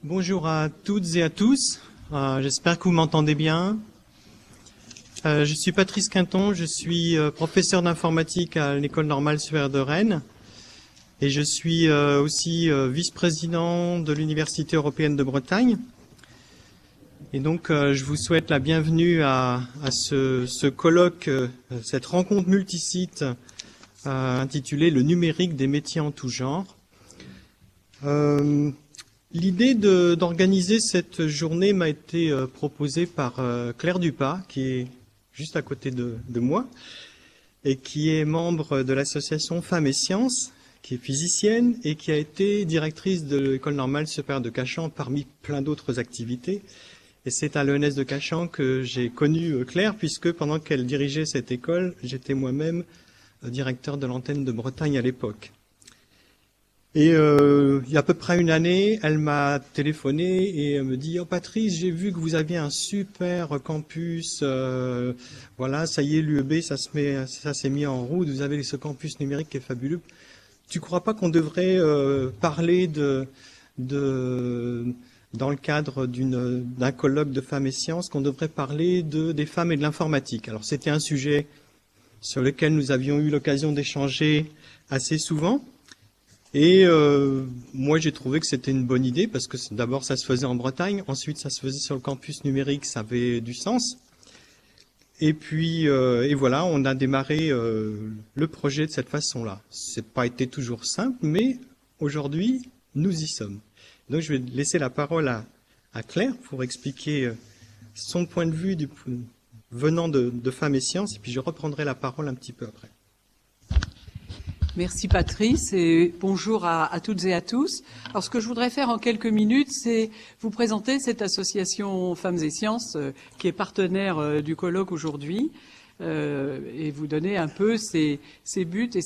Bonjour à toutes et à tous, j'espère que vous m'entendez bien. Je suis Patrice Quinton, je suis professeur d'informatique à l'École normale supérieure de Rennes et je suis aussi vice-président de l'Université européenne de Bretagne. Et donc je vous souhaite la bienvenue à ce colloque, cette rencontre multisite intitulée « Le numérique des métiers en tout genre ». L'idée d'organiser cette journée m'a été proposée par Claire Dupas, qui est juste à côté de moi, et qui est membre de l'association Femmes et Sciences, qui est physicienne et qui a été directrice de l'École normale supérieure de Cachan parmi plein d'autres activités. Et c'est à l'ENS de Cachan que j'ai connu Claire, puisque pendant qu'elle dirigeait cette école, j'étais moi-même directeur de l'antenne de Bretagne à l'époque. Et il y a à peu près une année, elle m'a téléphoné et elle me dit « Oh Patrice, j'ai vu que vous aviez un super campus, voilà, ça y est, l'UEB, ça s'est mis en route, vous avez ce campus numérique qui est fabuleux. Tu crois pas qu'on devrait parler dans le cadre d'un colloque de femmes et sciences, qu'on devrait parler des femmes et de l'informatique ?» Alors c'était un sujet sur lequel nous avions eu l'occasion d'échanger assez souvent. Et moi, j'ai trouvé que c'était une bonne idée parce que d'abord, ça se faisait en Bretagne. Ensuite, ça se faisait sur le campus numérique. Ça avait du sens. Et puis, et voilà, on a démarré le projet de cette façon-là. C'est pas été toujours simple, mais aujourd'hui, nous y sommes. Donc, je vais laisser la parole à Claire pour expliquer son point de vue venant de Femmes et Sciences. Et puis, je reprendrai la parole un petit peu après. Merci Patrice et bonjour à toutes et à tous. Alors ce que je voudrais faire en quelques minutes, c'est vous présenter cette association Femmes et Sciences qui est partenaire du colloque aujourd'hui et vous donner un peu ses buts et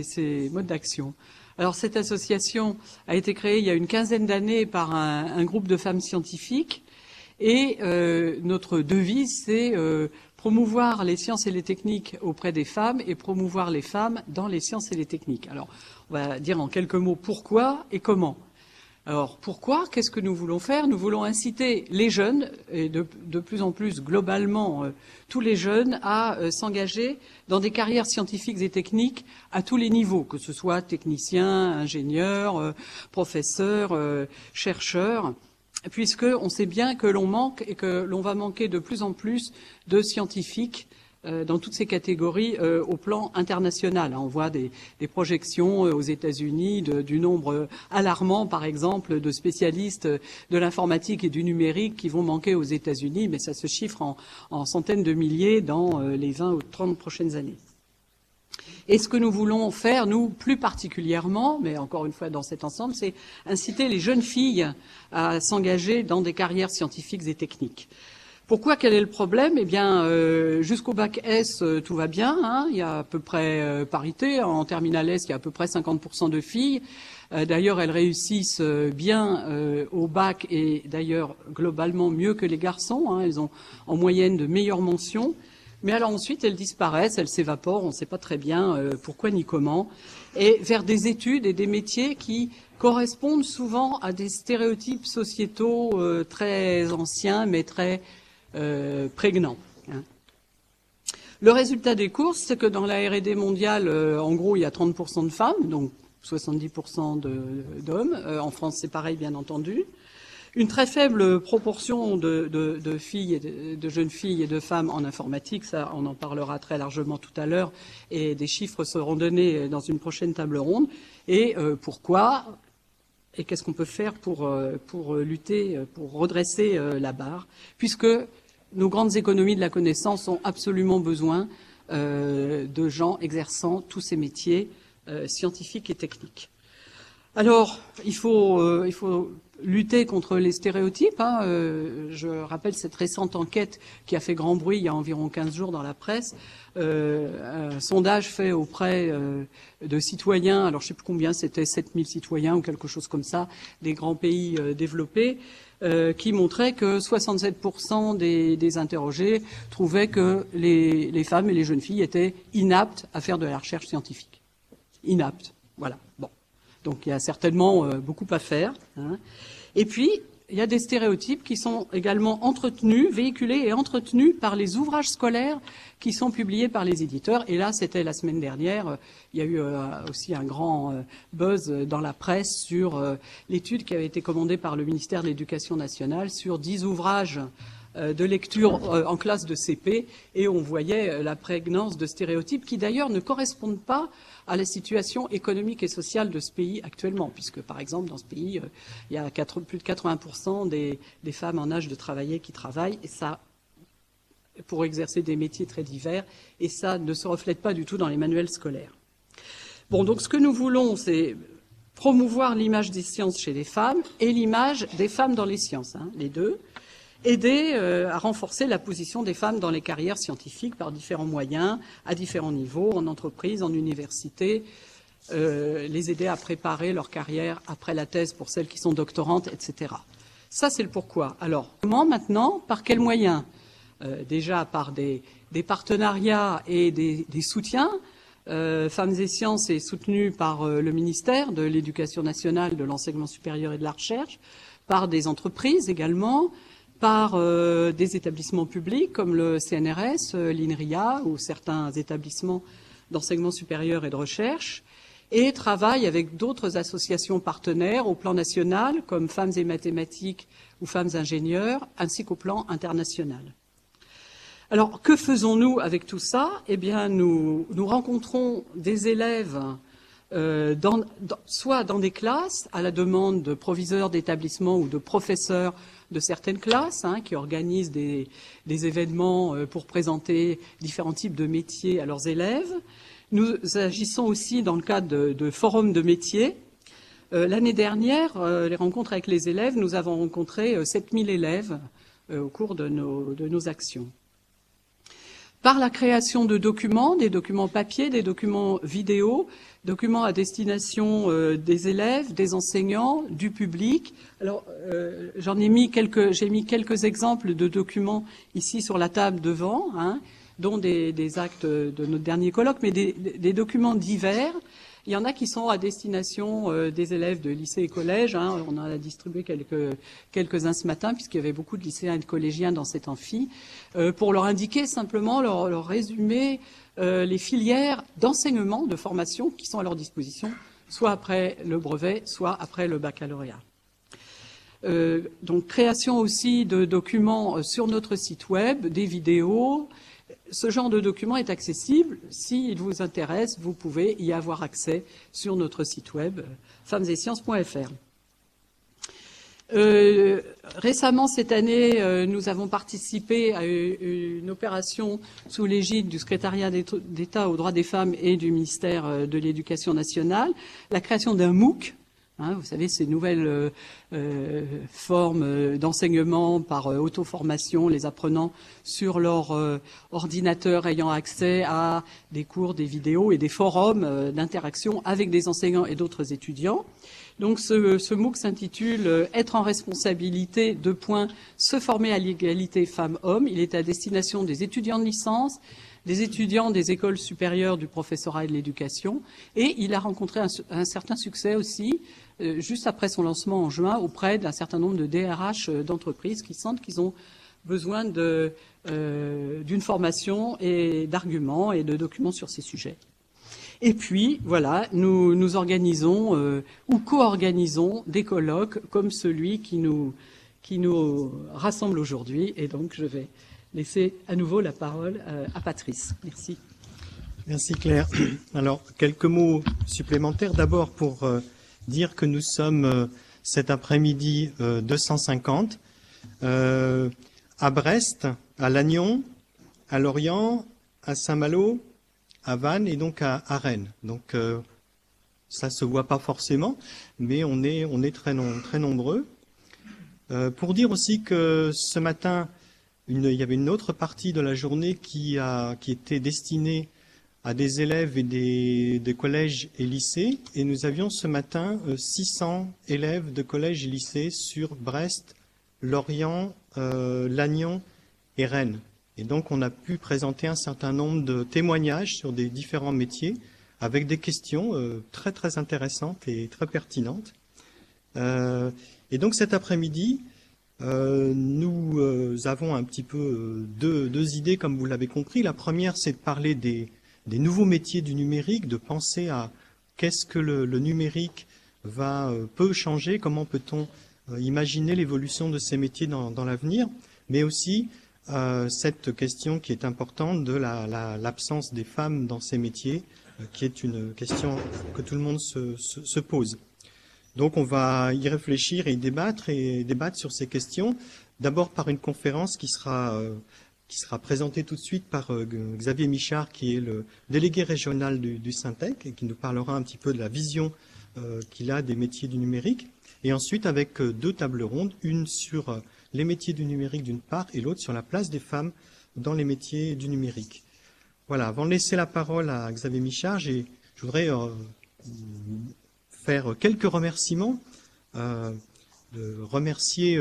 ses modes d'action. Alors cette association a été créée il y a une quinzaine d'années par un groupe de femmes scientifiques et notre devise c'est promouvoir les sciences et les techniques auprès des femmes et promouvoir les femmes dans les sciences et les techniques. Alors, on va dire en quelques mots pourquoi et comment. Alors, pourquoi? Qu'est-ce que nous voulons faire? Nous voulons inciter les jeunes, et de plus en plus globalement tous les jeunes, à s'engager dans des carrières scientifiques et techniques à tous les niveaux, que ce soit technicien, ingénieur, professeur, chercheur, puisqu'on sait bien que l'on manque et que l'on va manquer de plus en plus de scientifiques dans toutes ces catégories au plan international. On voit des projections aux États-Unis du nombre alarmant, par exemple, de spécialistes de l'informatique et du numérique qui vont manquer aux États-Unis, mais ça se chiffre en centaines de milliers dans les 20 ou 30 prochaines années. Et ce que nous voulons faire, nous, plus particulièrement, mais encore une fois dans cet ensemble, c'est inciter les jeunes filles à s'engager dans des carrières scientifiques et techniques. Pourquoi? Quel est le problème? Eh bien, jusqu'au bac S, tout va bien. Hein, il y a à peu près parité. En terminale S, il y a à peu près 50% de filles. D'ailleurs, elles réussissent bien au bac et d'ailleurs globalement mieux que les garçons. Hein, elles ont en moyenne de meilleures mentions. Mais alors ensuite, elles disparaissent, elles s'évaporent, on ne sait pas très bien pourquoi ni comment, et vers des études et des métiers qui correspondent souvent à des stéréotypes sociétaux très anciens, mais très prégnants. Hein. Le résultat des courses, c'est que dans la R&D mondiale, en gros, il y a 30% de femmes, donc 70% d'hommes. En France, c'est pareil, bien entendu. Une très faible proportion de filles, de jeunes filles et de femmes en informatique, ça on en parlera très largement tout à l'heure, et des chiffres seront donnés dans une prochaine table ronde. Et pourquoi? Et qu'est-ce qu'on peut faire pour lutter, pour redresser la barre? Puisque nos grandes économies de la connaissance ont absolument besoin de gens exerçant tous ces métiers scientifiques et techniques. Alors, il faut lutter contre les stéréotypes. Hein. Je rappelle cette récente enquête qui a fait grand bruit il y a environ 15 jours dans la presse. Un sondage fait auprès de citoyens, alors je ne sais plus combien, c'était 7000 citoyens ou quelque chose comme ça, des grands pays développés, qui montrait que 67% des interrogés trouvaient que les femmes et les jeunes filles étaient inaptes à faire de la recherche scientifique. Inaptes, voilà. Bon. Donc il y a certainement beaucoup à faire. Hein. Et puis, il y a des stéréotypes qui sont également entretenus, véhiculés et entretenus par les ouvrages scolaires qui sont publiés par les éditeurs. Et là, c'était la semaine dernière, il y a eu aussi un grand buzz dans la presse sur l'étude qui avait été commandée par le ministère de l'Éducation nationale sur 10 ouvrages de lecture en classe de CP, et on voyait la prégnance de stéréotypes qui d'ailleurs ne correspondent pas à la situation économique et sociale de ce pays actuellement, puisque par exemple dans ce pays, il y a plus de 80% des femmes en âge de travailler qui travaillent, et ça, pour exercer des métiers très divers, et ça ne se reflète pas du tout dans les manuels scolaires. Bon, donc ce que nous voulons, c'est promouvoir l'image des sciences chez les femmes et l'image des femmes dans les sciences, les deux. Aider à renforcer la position des femmes dans les carrières scientifiques par différents moyens, à différents niveaux, en entreprise, en université, les aider à préparer leur carrière après la thèse pour celles qui sont doctorantes, etc. Ça, c'est le pourquoi. Alors, comment maintenant? Par quels moyens? Déjà par des partenariats et des soutiens. Femmes et Sciences est soutenu par le ministère de l'Éducation nationale, de l'Enseignement supérieur et de la Recherche, par des entreprises également, par des établissements publics comme le CNRS, l'INRIA ou certains établissements d'enseignement supérieur et de recherche, et travaille avec d'autres associations partenaires au plan national comme Femmes et Mathématiques ou Femmes Ingénieurs, ainsi qu'au plan international. Alors, que faisons-nous avec tout ça? Eh bien, nous rencontrons des élèves soit dans des classes, à la demande de proviseurs d'établissements ou de professeurs de certaines classes, qui organisent des événements pour présenter différents types de métiers à leurs élèves. Nous agissons aussi dans le cadre de forums de métiers. L'année dernière, les rencontres avec les élèves, nous avons rencontré 7000 élèves au cours de nos actions. Par la création de documents, des documents papier, des documents vidéo, documents à destination des élèves, des enseignants, du public. Alors, j'ai mis quelques exemples de documents ici sur la table devant, dont des actes de notre dernier colloque, mais des documents divers. Il y en a qui sont à destination des élèves de lycées et collèges. On en a distribué quelques-uns ce matin, puisqu'il y avait beaucoup de lycéens et de collégiens dans cet amphi, pour leur indiquer simplement, leur résumer les filières d'enseignement, de formation qui sont à leur disposition, soit après le brevet, soit après le baccalauréat. Donc, création aussi de documents sur notre site web, des vidéos. Ce genre de document est accessible. S'il vous intéresse, vous pouvez y avoir accès sur notre site web, femmesetSciences.fr. Récemment, cette année, nous avons participé à une opération sous l'égide du secrétariat d'État aux droits des femmes et du ministère de l'Éducation nationale, la création d'un MOOC. Vous savez, ces nouvelles formes d'enseignement par auto-formation, les apprenants sur leur ordinateur ayant accès à des cours, des vidéos et des forums d'interaction avec des enseignants et d'autres étudiants. Donc ce MOOC s'intitule « Être en responsabilité, se former à l'égalité femmes-hommes ». Il est à destination des étudiants de licence, des étudiants des écoles supérieures du professorat et de l'éducation, et il a rencontré un certain succès aussi, juste après son lancement en juin, auprès d'un certain nombre de DRH d'entreprises qui sentent qu'ils ont besoin d'une formation et d'arguments et de documents sur ces sujets. Et puis, voilà, nous organisons ou co-organisons des colloques comme celui qui nous rassemble aujourd'hui, et donc je vais laisser à nouveau la parole à Patrice. Merci. Merci Claire. Alors, quelques mots supplémentaires. D'abord pour dire que nous sommes cet après-midi 250 à Brest, à Lannion, à Lorient, à Saint-Malo, à Vannes et donc à Rennes. Donc ça se voit pas forcément, mais on est très nombreux. Pour dire aussi que ce matin, il y avait une autre partie de la journée qui était destinée à des élèves et des collèges et lycées. Et nous avions ce matin 600 élèves de collèges et lycées sur Brest, Lorient, Lannion et Rennes. Et donc on a pu présenter un certain nombre de témoignages sur des différents métiers avec des questions très intéressantes et très pertinentes. Et donc cet après-midi, Nous avons un petit peu deux idées, comme vous l'avez compris. La première, c'est de parler des nouveaux métiers du numérique, de penser à qu'est-ce que le numérique peut changer, comment peut-on imaginer l'évolution de ces métiers dans l'avenir, mais aussi cette question qui est importante de l'absence des femmes dans ces métiers, qui est une question que tout le monde se pose. Donc on va y réfléchir et y débattre sur ces questions, d'abord par une conférence qui sera présentée tout de suite par Xavier Michard, qui est le délégué régional du Syntec, et qui nous parlera un petit peu de la vision qu'il a des métiers du numérique, et ensuite avec deux tables rondes, une sur les métiers du numérique d'une part, et l'autre sur la place des femmes dans les métiers du numérique. Voilà, avant de laisser la parole à Xavier Michard, je voudrais faire quelques remerciements. De remercier,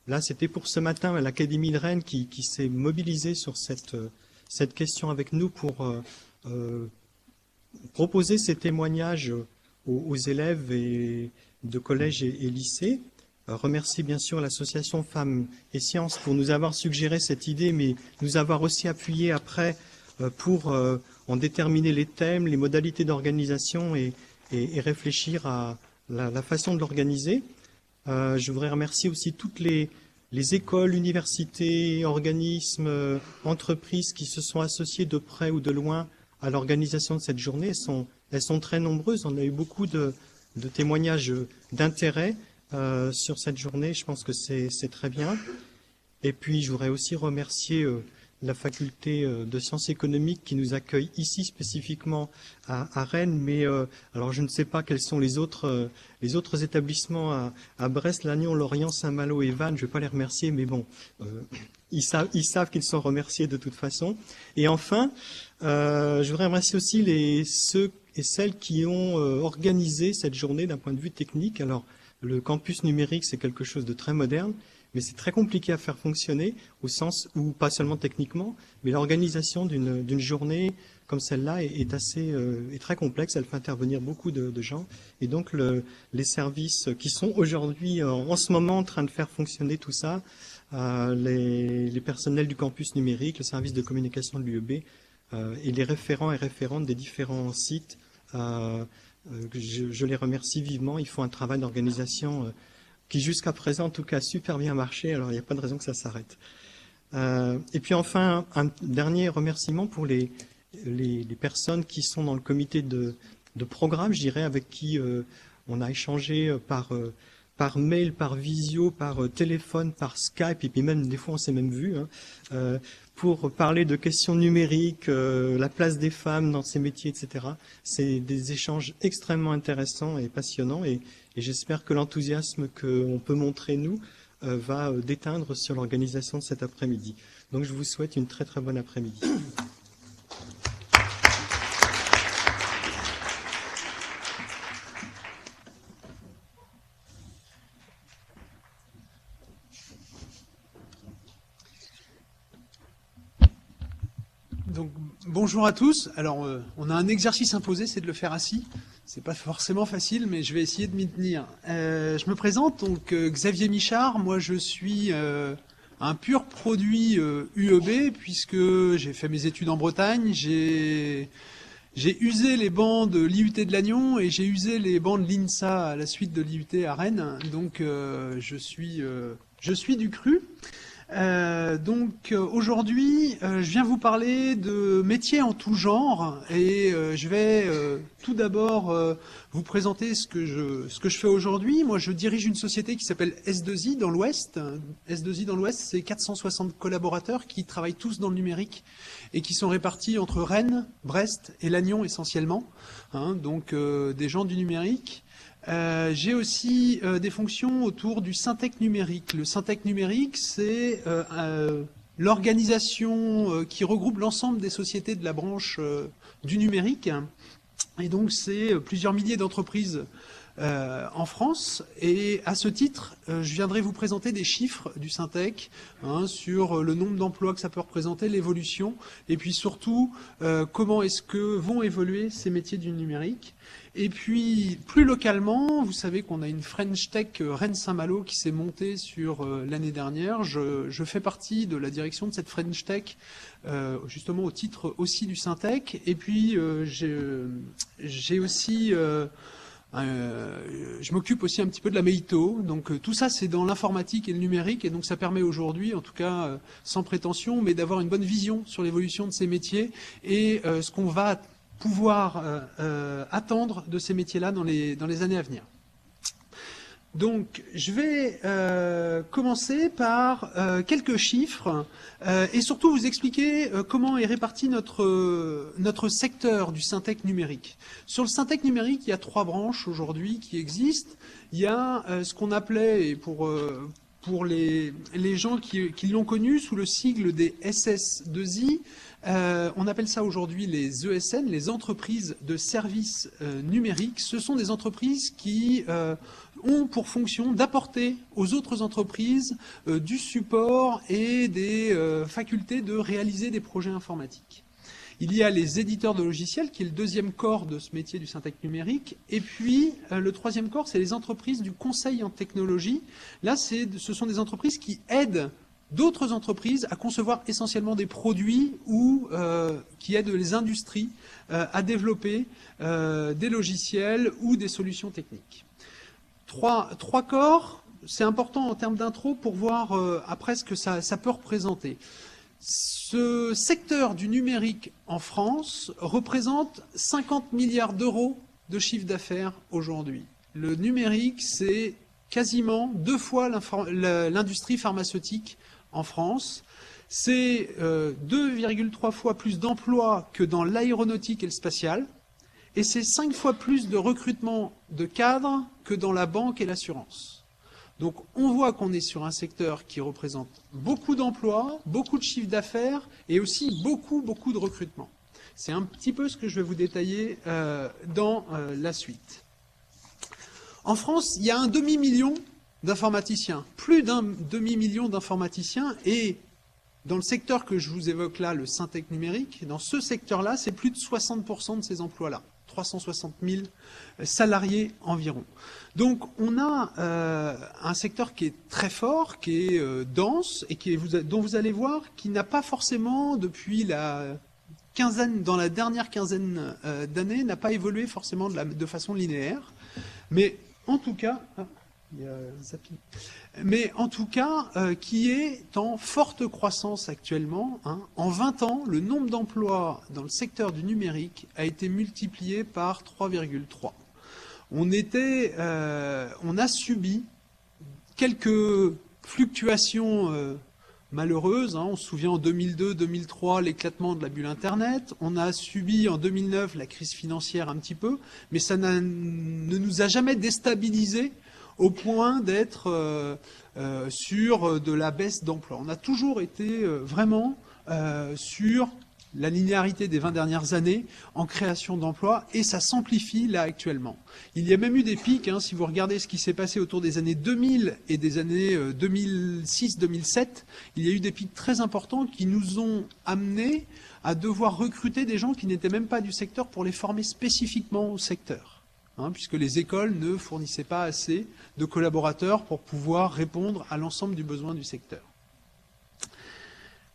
là c'était pour ce matin, l'Académie de Rennes qui s'est mobilisée sur cette question avec nous pour proposer ces témoignages aux élèves de collège et lycée. Remercier bien sûr l'association Femmes et Sciences pour nous avoir suggéré cette idée, mais nous avoir aussi appuyé après pour en déterminer les thèmes, les modalités d'organisation et réfléchir à la façon de l'organiser. Je voudrais remercier aussi toutes les écoles, universités, organismes, entreprises qui se sont associées de près ou de loin à l'organisation de cette journée. Elles sont très nombreuses. On a eu beaucoup de témoignages d'intérêt sur cette journée. Je pense que c'est très bien. Et puis, je voudrais aussi remercier la faculté de sciences économiques qui nous accueille ici spécifiquement à Rennes, mais alors je ne sais pas quels sont les autres établissements à Brest, Lannion, Lorient, Saint-Malo et Vannes. Je ne vais pas les remercier, mais bon, ils savent qu'ils sont remerciés de toute façon. Et enfin, je voudrais remercier aussi ceux et celles qui ont organisé cette journée d'un point de vue technique. Alors, le campus numérique, c'est quelque chose de très moderne, mais c'est très compliqué à faire fonctionner, au sens où, pas seulement techniquement, mais l'organisation d'une journée comme celle-là est très complexe. Elle fait intervenir beaucoup de gens. Et donc, les services qui sont aujourd'hui, en ce moment, en train de faire fonctionner tout ça, les personnels du campus numérique, le service de communication de l'UEB, et les référents et référentes des différents sites, je les remercie vivement. Ils font un travail d'organisation qui jusqu'à présent, en tout cas, a super bien marché. Alors, il n'y a pas de raison que ça s'arrête. Et puis enfin, un dernier remerciement pour les personnes qui sont dans le comité de programme, je dirais, avec qui on a échangé par mail, par visio, par téléphone, par Skype, et puis même des fois on s'est même vu, pour parler de questions numériques, la place des femmes dans ces métiers, etc. C'est des échanges extrêmement intéressants et passionnants, et j'espère que l'enthousiasme qu'on peut montrer, nous, va déteindre sur l'organisation de cet après-midi. Donc je vous souhaite une très très bonne après-midi. Donc, bonjour à tous. Alors, on a un exercice imposé, c'est de le faire assis. C'est pas forcément facile, mais je vais essayer de m'y tenir. Je me présente, donc Xavier Michard. Moi, je suis un pur produit UEB, puisque j'ai fait mes études en Bretagne. J'ai usé les bancs de l'IUT de Lannion et j'ai usé les bancs de l'INSA à la suite de l'IUT à Rennes. Donc, je suis du cru. Aujourd'hui, je viens vous parler de métiers en tout genre et je vais tout d'abord vous présenter ce que je fais aujourd'hui. Moi, je dirige une société qui s'appelle S2I dans l'Ouest. S2I dans l'Ouest, c'est 460 collaborateurs qui travaillent tous dans le numérique et qui sont répartis entre Rennes, Brest et Lannion essentiellement, donc des gens du numérique. J'ai aussi des fonctions autour du Syntec numérique. Le Syntec numérique, c'est l'organisation qui regroupe l'ensemble des sociétés de la branche du numérique. Et donc, c'est plusieurs milliers d'entreprises en France. Et à ce titre, je viendrai vous présenter des chiffres du Syntec sur le nombre d'emplois que ça peut représenter, l'évolution, et puis surtout comment est-ce que vont évoluer ces métiers du numérique. Et puis, plus localement, vous savez qu'on a une French Tech Rennes-Saint-Malo qui s'est montée sur l'année dernière. Je fais partie de la direction de cette French Tech, justement au titre aussi du Syntec. Et puis, j'ai aussi... je m'occupe aussi un petit peu de la MEITO, donc tout ça c'est dans l'informatique et le numérique, et donc ça permet aujourd'hui, en tout cas sans prétention, mais d'avoir une bonne vision sur l'évolution de ces métiers et ce qu'on va pouvoir attendre de ces métiers-là dans les années à venir. Donc, je vais commencer par quelques chiffres et surtout vous expliquer comment est réparti notre secteur du Syntec numérique. Sur le Syntec numérique, il y a 3 branches aujourd'hui qui existent. Il y a ce qu'on appelait, et pour les gens qui l'ont connu sous le sigle des SS2I, on appelle ça aujourd'hui les ESN, les entreprises de services numériques. Ce sont des entreprises qui ont pour fonction d'apporter aux autres entreprises du support et des facultés de réaliser des projets informatiques. Il y a les éditeurs de logiciels, qui est le deuxième corps de ce métier du Syntec numérique. Et puis, le troisième corps, c'est les entreprises du conseil en technologie. Là, ce sont des entreprises qui aident d'autres entreprises à concevoir essentiellement des produits ou qui aident les industries à développer des logiciels ou des solutions techniques. Trois corps, c'est important en termes d'intro pour voir après ce que ça peut représenter. Ce secteur du numérique en France représente 50 milliards d'euros de chiffre d'affaires aujourd'hui. Le numérique, c'est quasiment 2 fois l'industrie pharmaceutique en France. C'est 2,3 fois plus d'emplois que dans l'aéronautique et le spatial. Et c'est 5 fois plus de recrutement de cadres que dans la banque et l'assurance. Donc on voit qu'on est sur un secteur qui représente beaucoup d'emplois, beaucoup de chiffre d'affaires et aussi beaucoup de recrutement. C'est un petit peu ce que je vais vous détailler dans la suite. En France, il y a un demi-million d'informaticiens, plus d'un demi-million d'informaticiens, et dans le secteur que je vous évoque là, le Syntec numérique, dans ce secteur-là, c'est plus de 60% de ces emplois-là. 360 000 salariés environ. Donc on a un secteur qui est très fort, qui est dense et dont vous allez voir qui n'a pas forcément depuis dans la dernière quinzaine d'années, n'a pas évolué forcément de façon linéaire. Mais en tout cas, qui est en forte croissance actuellement. En 20 ans, le nombre d'emplois dans le secteur du numérique a été multiplié par 3,3. On a subi quelques fluctuations malheureuses. On se souvient en 2002-2003 l'éclatement de la bulle Internet. On a subi en 2009 la crise financière un petit peu, mais ça ne nous a jamais déstabilisés au point d'être sur de la baisse d'emploi. On a toujours été vraiment sur la linéarité des 20 dernières années en création d'emplois, et ça s'amplifie là actuellement. Il y a même eu des pics, si vous regardez ce qui s'est passé autour des années 2000 et des années 2006-2007, il y a eu des pics très importants qui nous ont amenés à devoir recruter des gens qui n'étaient même pas du secteur pour les former spécifiquement au secteur. Puisque les écoles ne fournissaient pas assez de collaborateurs pour pouvoir répondre à l'ensemble du besoin du secteur.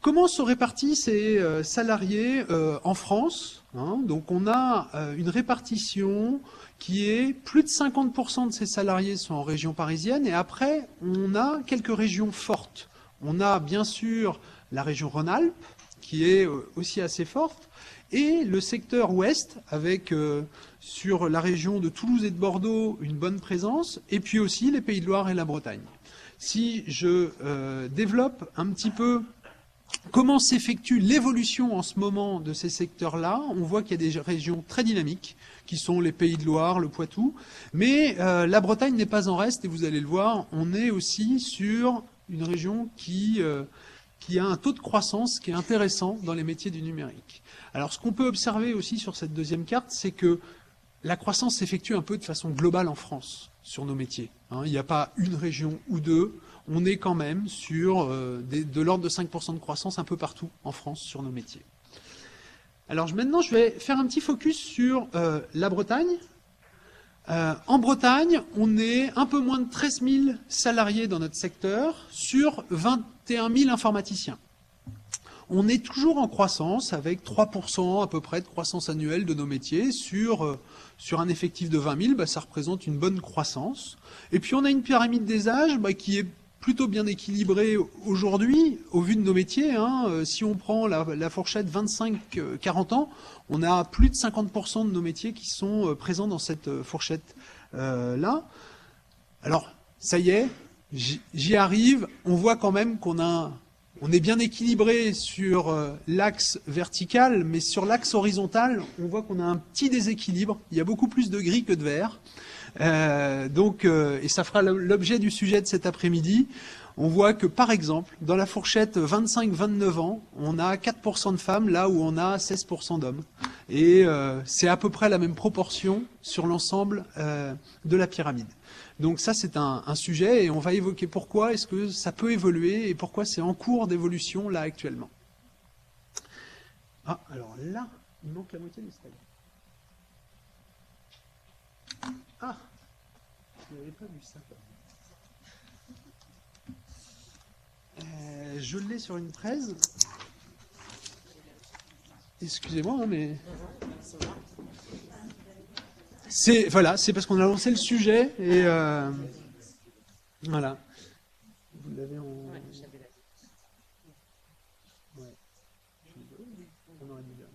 Comment sont répartis ces salariés en France? Donc on a une répartition qui est plus de 50% de ces salariés sont en région parisienne, et après on a quelques régions fortes. On a bien sûr la région Rhône-Alpes qui est aussi assez forte, et le secteur ouest avec sur la région de Toulouse et de Bordeaux une bonne présence, et puis aussi les Pays de Loire et la Bretagne. Si je développe un petit peu comment s'effectue l'évolution en ce moment de ces secteurs-là, on voit qu'il y a des régions très dynamiques, qui sont les Pays de Loire, le Poitou, mais la Bretagne n'est pas en reste, et vous allez le voir, on est aussi sur une région qui a un taux de croissance qui est intéressant dans les métiers du numérique. Alors ce qu'on peut observer aussi sur cette deuxième carte, c'est que la croissance s'effectue un peu de façon globale en France sur nos métiers. Hein. Il n'y a pas une région ou deux. On est quand même sur de l'ordre de 5% de croissance un peu partout en France sur nos métiers. Alors maintenant, je vais faire un petit focus sur la Bretagne. En Bretagne, on est un peu moins de 13 000 salariés dans notre secteur sur 21 000 informaticiens. On est toujours en croissance avec 3% à peu près de croissance annuelle de nos métiers sur un effectif de 20 000, ça représente une bonne croissance. Et puis on a une pyramide des âges qui est plutôt bien équilibrée aujourd'hui au vu de nos métiers. Hein. Si on prend la fourchette 25-40 ans, on a plus de 50% de nos métiers qui sont présents dans cette fourchette là. Alors ça y est, j'y arrive. On voit quand même on est bien équilibré sur l'axe vertical, mais sur l'axe horizontal, on voit qu'on a un petit déséquilibre. Il y a beaucoup plus de gris que de vert. Et ça fera l'objet du sujet de cet après-midi. On voit que, par exemple, dans la fourchette 25-29 ans, on a 4% de femmes, là où on a 16% d'hommes. Et c'est à peu près la même proportion sur l'ensemble de la pyramide. Donc ça, c'est un sujet, et on va évoquer pourquoi est-ce que ça peut évoluer, et pourquoi c'est en cours d'évolution, là, actuellement. Ah, alors là, il manque la moitié du slide. Ah, je n'avais pas vu ça. Je l'ai sur une presse. Excusez-moi, mais... C'est parce qu'on a lancé le sujet, et voilà. Vous l'avez en... Ouais. On aurait dû vérifier.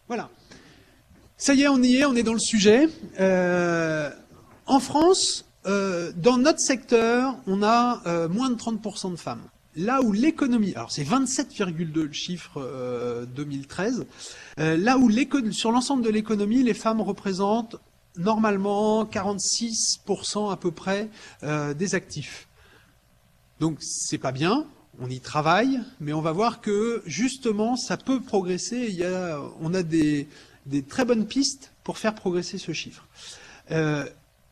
Voilà. Ça y est, on y est, on est dans le sujet. En France, dans notre secteur, on a moins de 30% de femmes. Là où l'économie, alors c'est 27,2 le chiffre 2013, là où sur l'ensemble de l'économie, les femmes représentent normalement 46% à peu près des actifs. Donc c'est pas bien, on y travaille, mais on va voir que justement ça peut progresser. On a des très bonnes pistes pour faire progresser ce chiffre.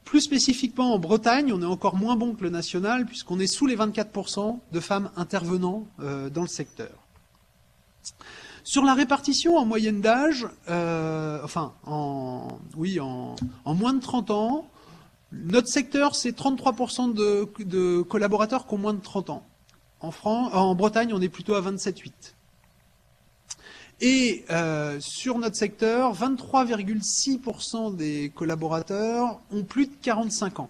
Plus spécifiquement en Bretagne, on est encore moins bon que le national puisqu'on est sous les 24% de femmes intervenant dans le secteur. Sur la répartition en moyenne d'âge, en moins de 30 ans, notre secteur c'est 33% de collaborateurs qui ont moins de 30 ans. En Bretagne, on est plutôt à 27,8. Et sur notre secteur, 23,6% des collaborateurs ont plus de 45 ans.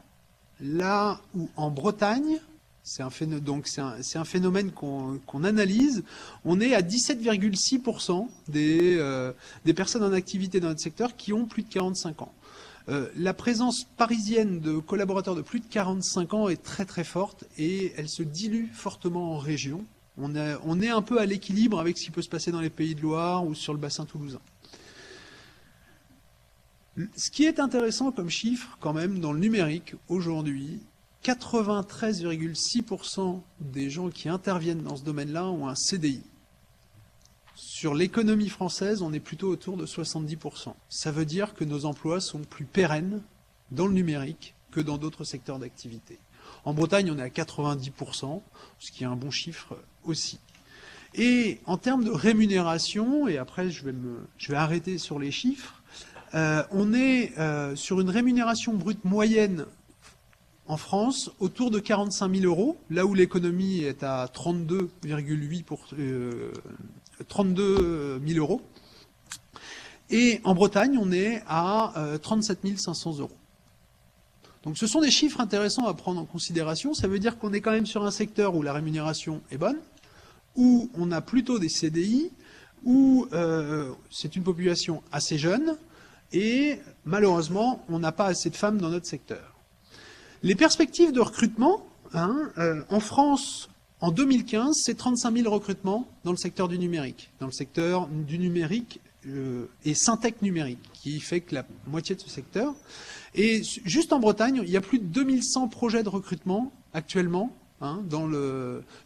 Là où en Bretagne, c'est un phénomène qu'on analyse, on est à 17,6% des personnes en activité dans notre secteur qui ont plus de 45 ans. La présence parisienne de collaborateurs de plus de 45 ans est très très forte et elle se dilue fortement en région. On est un peu à l'équilibre avec ce qui peut se passer dans les Pays de Loire ou sur le bassin toulousain. Ce qui est intéressant comme chiffre quand même dans le numérique aujourd'hui, 93,6% des gens qui interviennent dans ce domaine-là ont un CDI. Sur l'économie française, on est plutôt autour de 70%. Ça veut dire que nos emplois sont plus pérennes dans le numérique que dans d'autres secteurs d'activité. En Bretagne, on est à 90%, ce qui est un bon chiffre aussi. Et en termes de rémunération, et après je vais arrêter sur les chiffres, on est sur une rémunération brute moyenne en France autour de 45 000 euros, là où l'économie est à 32 000 euros. Et en Bretagne, on est à 37 500 euros. Donc ce sont des chiffres intéressants à prendre en considération. Ça veut dire qu'on est quand même sur un secteur où la rémunération est bonne, où on a plutôt des CDI, où c'est une population assez jeune, et malheureusement, on n'a pas assez de femmes dans notre secteur. Les perspectives de recrutement, en France, en 2015, c'est 35 000 recrutements dans le secteur du numérique. Dans le secteur du numérique et Syntec Numérique, qui fait que la moitié de ce secteur. Et juste en Bretagne, il y a plus de 2100 projets de recrutement actuellement, hein,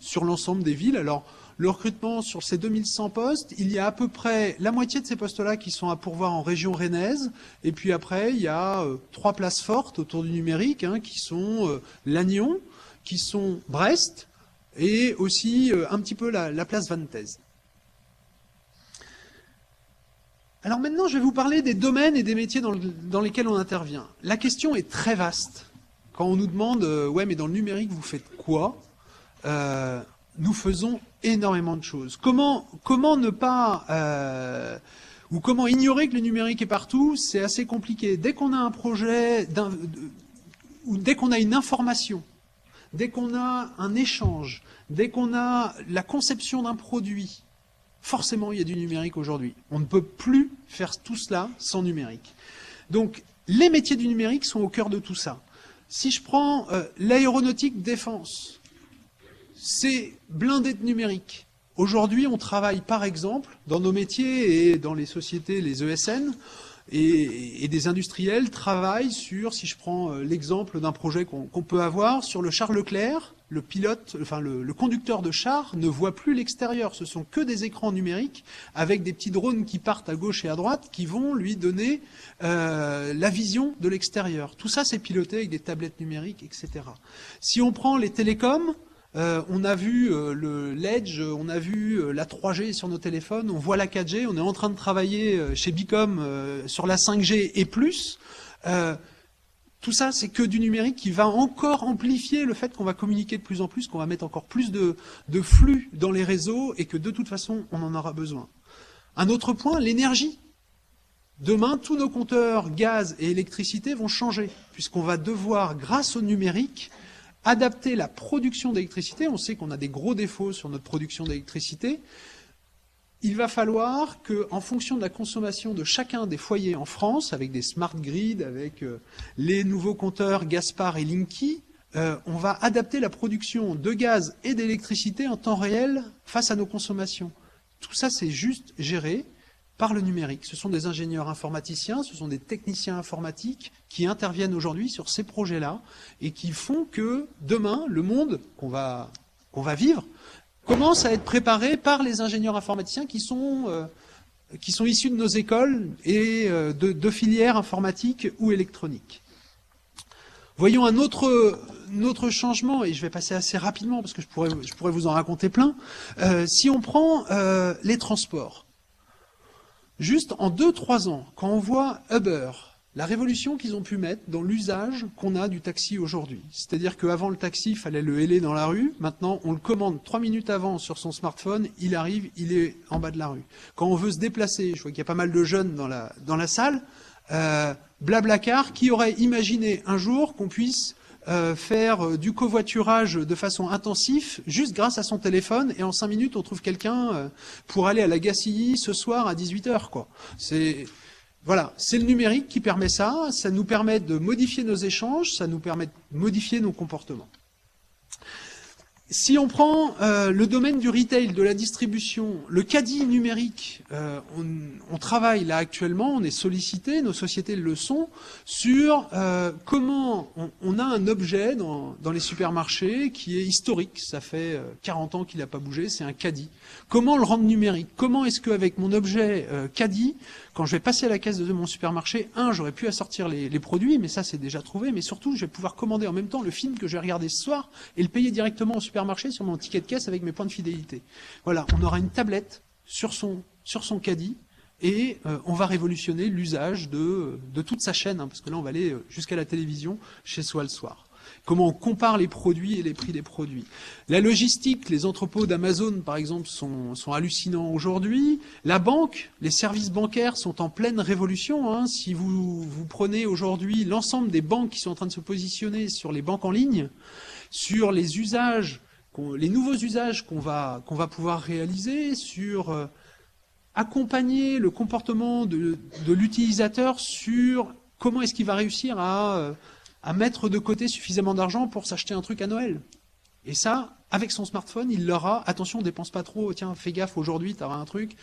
sur l'ensemble des villes. Alors, le recrutement sur ces 2100 postes, il y a à peu près la moitié de ces postes-là qui sont à pourvoir en région rennaise. Et puis après, il y a 3 places fortes autour du numérique, hein, qui sont Lannion, qui sont Brest, et aussi un petit peu la place Vantaise. Alors maintenant, je vais vous parler des domaines et des métiers dans lesquels on intervient. La question est très vaste. Quand on nous demande, ouais, mais dans le numérique, vous faites quoi ? Nous faisons énormément de choses. Comment ne pas ou comment ignorer que le numérique est partout ? C'est assez compliqué. Dès qu'on a un projet, ou dès qu'on a une information, dès qu'on a un échange, dès qu'on a la conception d'un produit, forcément il y a du numérique aujourd'hui. On ne peut plus faire tout cela sans numérique. Donc les métiers du numérique sont au cœur de tout ça. Si je prends l'aéronautique défense, c'est blindé de numérique. Aujourd'hui, on travaille par exemple dans nos métiers et dans les sociétés, les ESN, et des industriels travaillent sur, si je prends l'exemple d'un projet qu'on peut avoir, sur le char Leclerc, le pilote, enfin le conducteur de char ne voit plus l'extérieur. Ce sont que des écrans numériques avec des petits drones qui partent à gauche et à droite qui vont lui donner la vision de l'extérieur. Tout ça, c'est piloté avec des tablettes numériques, etc. Si on prend les télécoms, on a vu l'Edge, on a vu la 3G sur nos téléphones, on voit la 4G, on est en train de travailler chez Bicom sur la 5G et plus. Tout ça, c'est que du numérique qui va encore amplifier le fait qu'on va communiquer de plus en plus, qu'on va mettre encore plus de flux dans les réseaux et que de toute façon, on en aura besoin. Un autre point, l'énergie. Demain, tous nos compteurs gaz et électricité vont changer, puisqu'on va devoir, grâce au numérique, adapter la production d'électricité. On sait qu'on a des gros défauts sur notre production d'électricité. Il va falloir qu'en fonction de la consommation de chacun des foyers en France, avec des smart grids, avec les nouveaux compteurs Gaspard et Linky, on va adapter la production de gaz et d'électricité en temps réel face à nos consommations. Tout ça, c'est juste géré par le numérique. Ce sont des ingénieurs informaticiens, ce sont des techniciens informatiques qui interviennent aujourd'hui sur ces projets-là et qui font que demain, le monde qu'on va vivre commence à être préparé par les ingénieurs informaticiens qui sont issus de nos écoles et de filières informatiques ou électroniques. Voyons un autre changement, et je vais passer assez rapidement parce que je pourrais vous en raconter plein. Si on prend les transports, juste en 2-3 ans, quand on voit Uber, la révolution qu'ils ont pu mettre dans l'usage qu'on a du taxi aujourd'hui. C'est-à-dire qu'avant le taxi, il fallait le héler dans la rue. Maintenant, on le commande 3 minutes avant sur son smartphone, il arrive, il est en bas de la rue. Quand on veut se déplacer, je vois qu'il y a pas mal de jeunes dans la salle, Blablacar, qui aurait imaginé un jour qu'on puisse faire du covoiturage de façon intensive, juste grâce à son téléphone, et en 5 minutes, on trouve quelqu'un pour aller à la Gacilly ce soir à 18h, quoi. Voilà, c'est le numérique qui permet ça, ça nous permet de modifier nos échanges, ça nous permet de modifier nos comportements. Si on prend le domaine du retail, de la distribution, le caddie numérique, on travaille là actuellement, on est sollicité, nos sociétés le sont, sur comment on a un objet dans les supermarchés qui est historique, ça fait 40 ans qu'il n'a pas bougé, c'est un caddie. Comment le rendre numérique? Comment est-ce qu'avec mon objet caddie, quand je vais passer à la caisse de mon supermarché, j'aurais pu assortir les produits, mais ça c'est déjà trouvé, mais surtout je vais pouvoir commander en même temps le film que je vais regarder ce soir et le payer directement au supermarché sur mon ticket de caisse avec mes points de fidélité. Voilà, on aura une tablette sur son caddie et on va révolutionner l'usage de toute sa chaîne, parce que là on va aller jusqu'à la télévision chez soi le soir. Comment on compare les produits et les prix des produits. La logistique, les entrepôts d'Amazon, par exemple, sont hallucinants aujourd'hui. La banque, les services bancaires sont en pleine révolution. Hein. Si vous prenez aujourd'hui l'ensemble des banques qui sont en train de se positionner sur les banques en ligne, sur les usages, les nouveaux usages qu'on va pouvoir réaliser, sur accompagner le comportement de l'utilisateur, sur comment est-ce qu'il va réussir à mettre de côté suffisamment d'argent pour s'acheter un truc à Noël. Et ça, avec son smartphone, il l'aura. Attention, dépense pas trop. Tiens, fais gaffe, aujourd'hui, tu auras un truc.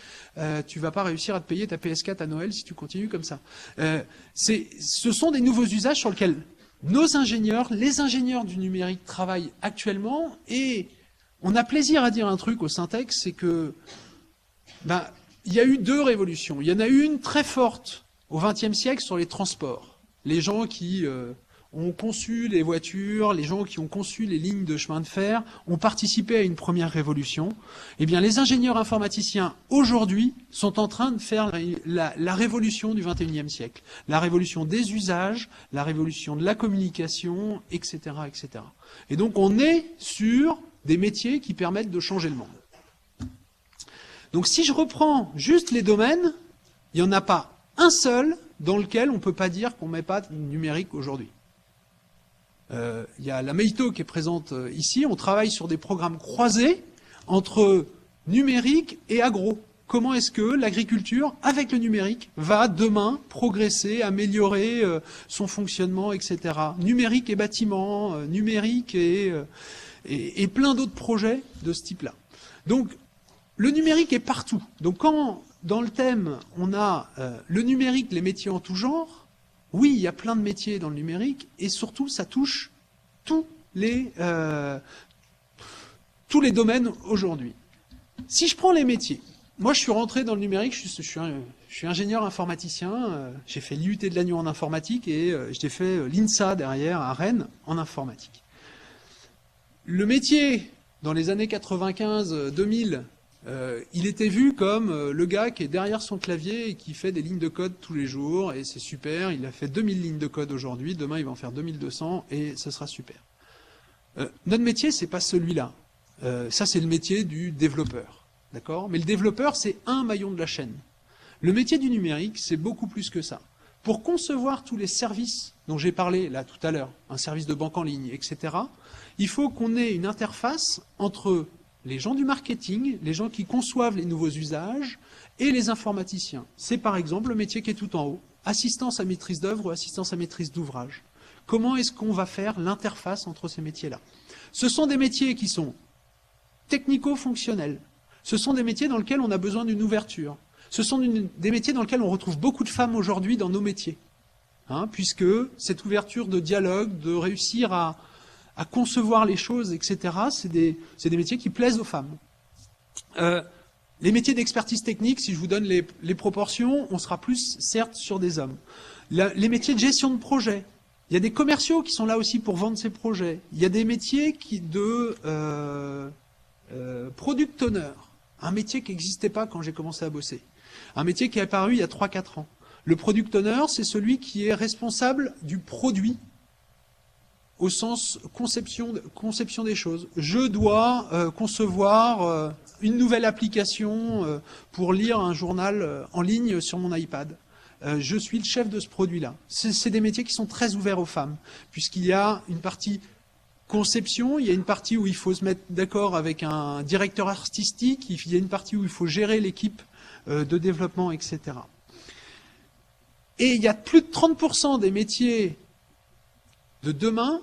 Tu vas pas réussir à te payer ta PS4 à Noël si tu continues comme ça. Ce sont des nouveaux usages sur lesquels nos ingénieurs, les ingénieurs du numérique travaillent actuellement. Et on a plaisir à dire un truc au Syntex, c'est que il y a eu 2 révolutions. Il y en a eu une très forte au XXe siècle sur les transports. Les gens qui ont conçu les voitures, les gens qui ont conçu les lignes de chemin de fer ont participé à une première révolution. Eh bien, les ingénieurs informaticiens, aujourd'hui, sont en train de faire la révolution du XXIe siècle. La révolution des usages, la révolution de la communication, etc., etc. Et donc, on est sur des métiers qui permettent de changer le monde. Donc si je reprends juste les domaines, il n'y en a pas un seul dans lequel on ne peut pas dire qu'on ne met pas de numérique aujourd'hui. Il y a la Meito qui est présente ici, on travaille sur des programmes croisés entre numérique et agro. Comment est-ce que l'agriculture, avec le numérique, va demain progresser, améliorer son fonctionnement, etc. Numérique et bâtiment, numérique et plein d'autres projets de ce type-là. Donc, le numérique est partout. Donc quand, dans le thème, on a le numérique, les métiers en tout genre, oui, il y a plein de métiers dans le numérique, et surtout, ça touche tous les domaines aujourd'hui. Si je prends les métiers, moi je suis rentré dans le numérique, je suis ingénieur informaticien, j'ai fait l'IUT de Lannion en informatique, et j'ai fait l'INSA derrière, à Rennes, en informatique. Le métier, dans les années 95-2000, il était vu comme le gars qui est derrière son clavier et qui fait des lignes de code tous les jours, et c'est super, il a fait 2000 lignes de code aujourd'hui, demain il va en faire 2200, et ce sera super. Notre métier, c'est pas celui-là. Ça, c'est le métier du développeur, d'accord ? Mais le développeur, c'est un maillon de la chaîne. Le métier du numérique, c'est beaucoup plus que ça. Pour concevoir tous les services dont j'ai parlé là tout à l'heure, un service de banque en ligne, etc., il faut qu'on ait une interface entre les gens du marketing, les gens qui conçoivent les nouveaux usages, et les informaticiens. C'est par exemple le métier qui est tout en haut, assistance à maîtrise d'œuvre ou assistance à maîtrise d'ouvrage. Comment est-ce qu'on va faire l'interface entre ces métiers-là ? Ce sont des métiers qui sont technico-fonctionnels. Ce sont des métiers dans lesquels on a besoin d'une ouverture. Ce sont des métiers dans lesquels on retrouve beaucoup de femmes aujourd'hui dans nos métiers. Puisque cette ouverture de dialogue, de réussir à concevoir les choses, etc., c'est des métiers qui plaisent aux femmes. Les métiers d'expertise technique, si je vous donne les proportions, on sera plus, certes, sur des hommes. Les métiers de gestion de projet, il y a des commerciaux qui sont là aussi pour vendre ces projets. Il y a des métiers de product owner, un métier qui n'existait pas quand j'ai commencé à bosser. Un métier qui est apparu il y a 3-4 ans. Le product owner, c'est celui qui est responsable du produit au sens conception des choses. Je dois concevoir une nouvelle application pour lire un journal en ligne sur mon iPad. Je suis le chef de ce produit-là. C'est des métiers qui sont très ouverts aux femmes, puisqu'il y a une partie conception, il y a une partie où il faut se mettre d'accord avec un directeur artistique, il y a une partie où il faut gérer l'équipe de développement, etc. Et il y a plus de 30% des métiers de demain,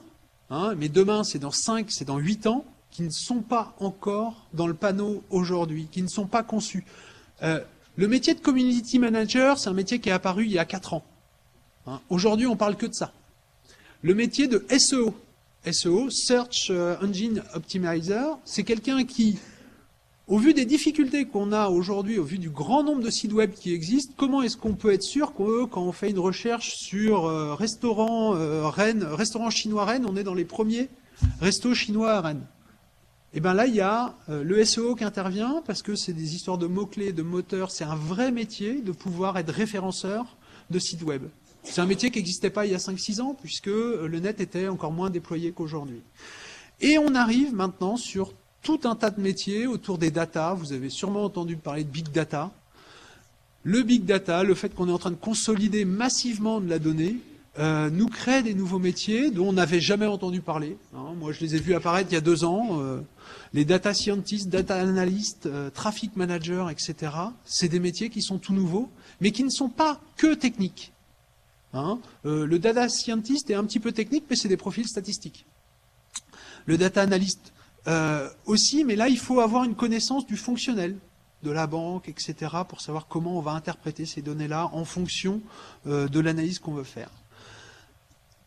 mais demain c'est dans 5, c'est dans 8 ans, qui ne sont pas encore dans le panneau aujourd'hui, qui ne sont pas conçus. Le métier de community manager, c'est un métier qui est apparu il y a 4 ans. Aujourd'hui, on parle que de ça. Le métier de SEO, Search Engine Optimizer, c'est quelqu'un qui, au vu des difficultés qu'on a aujourd'hui, au vu du grand nombre de sites web qui existent, comment est-ce qu'on peut être sûr que quand on fait une recherche sur restaurant chinois Rennes, on est dans les premiers restos chinois à Rennes? Et bien là, il y a le SEO qui intervient, parce que c'est des histoires de mots-clés, de moteurs, c'est un vrai métier de pouvoir être référenceur de sites web. C'est un métier qui n'existait pas il y a 5-6 ans, puisque le net était encore moins déployé qu'aujourd'hui. Et on arrive maintenant sur tout un tas de métiers autour des data. Vous avez sûrement entendu parler de big data. Le big data, le fait qu'on est en train de consolider massivement de la donnée, nous crée des nouveaux métiers dont on n'avait jamais entendu parler. Moi, je les ai vus apparaître il y a 2 ans. Les data scientists, data analysts, traffic managers, etc. C'est des métiers qui sont tout nouveaux, mais qui ne sont pas que techniques. Le data scientist est un petit peu technique, mais c'est des profils statistiques. Le data analyst, aussi, mais là, il faut avoir une connaissance du fonctionnel de la banque, etc., pour savoir comment on va interpréter ces données-là en fonction de l'analyse qu'on veut faire.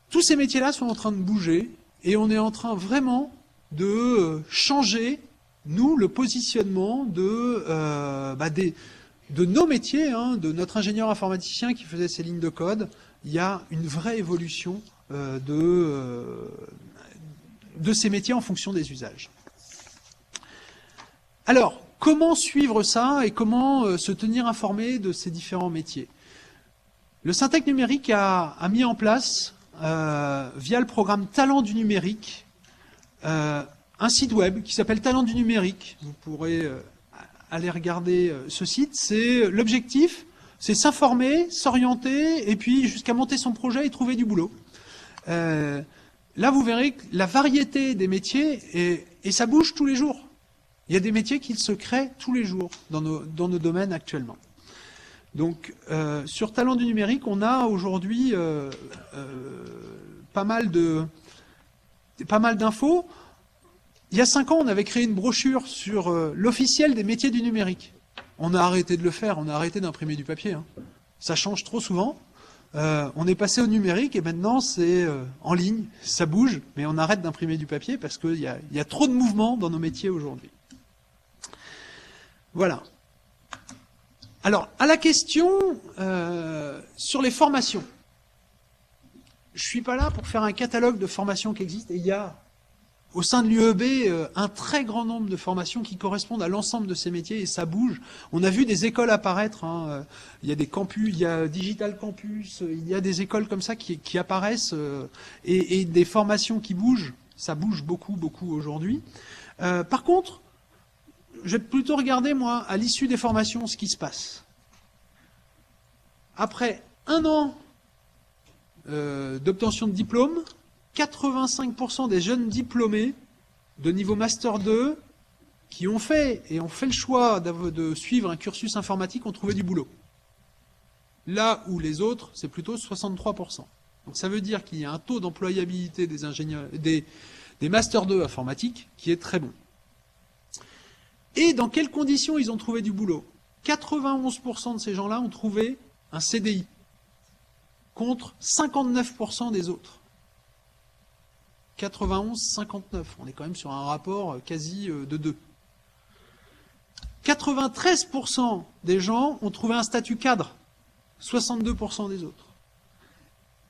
Tous ces métiers-là sont en train de bouger, et on est en train vraiment de changer, nous, le positionnement de nos métiers, hein, de notre ingénieur informaticien qui faisait ces lignes de code. Il y a une vraie évolution de ces métiers en fonction des usages. Alors, comment suivre ça et comment se tenir informé de ces différents métiers? Le Syntec numérique a mis en place, via le programme Talent du numérique, un site web qui s'appelle Talent du numérique. Vous pourrez aller regarder ce site. L'objectif, c'est s'informer, s'orienter, et puis jusqu'à monter son projet et trouver du boulot. Là, vous verrez que la variété des métiers, et ça bouge tous les jours. Il y a des métiers qui se créent tous les jours dans nos domaines actuellement. Donc, sur Talent du numérique, on a aujourd'hui pas mal d'infos. Il y a 5 ans, on avait créé une brochure sur l'officiel des métiers du numérique. On a arrêté de le faire, on a arrêté d'imprimer du papier. Hein. Ça change trop souvent. On est passé au numérique et maintenant c'est en ligne, ça bouge, mais on arrête d'imprimer du papier parce qu'il y a trop de mouvements dans nos métiers aujourd'hui. Voilà. Alors, à la question sur les formations. Je ne suis pas là pour faire un catalogue de formations qui existent. Et il y a, au sein de l'UEB, un très grand nombre de formations qui correspondent à l'ensemble de ces métiers et ça bouge. On a vu des écoles apparaître. Hein. Il y a des campus, il y a Digital Campus, il y a des écoles comme ça qui apparaissent et des formations qui bougent. Ça bouge beaucoup, beaucoup aujourd'hui. Par contre, je vais plutôt regarder, moi, à l'issue des formations, ce qui se passe. Après 1 an d'obtention de diplôme, 85% des jeunes diplômés de niveau Master 2 qui ont fait le choix de suivre un cursus informatique ont trouvé du boulot. Là où les autres, c'est plutôt 63%. Donc ça veut dire qu'il y a un taux d'employabilité des ingénieurs, des Master 2 informatiques qui est très bon. Et dans quelles conditions ils ont trouvé du boulot? 91% de ces gens-là ont trouvé un CDI, contre 59% des autres. 91-59, on est quand même sur un rapport quasi de 2. 93% des gens ont trouvé un statut cadre, 62% des autres.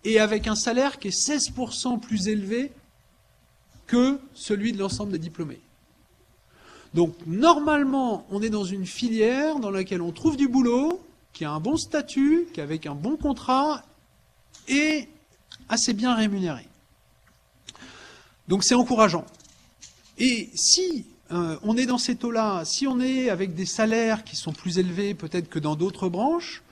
Et avec un salaire qui est 16% plus élevé que celui de l'ensemble des diplômés. Donc, normalement, on est dans une filière dans laquelle on trouve du boulot, qui a un bon statut, qui avec un bon contrat, et assez bien rémunéré. Donc, c'est encourageant. Et si on est dans ces taux-là, si on est avec des salaires qui sont plus élevés peut-être que dans d'autres branches,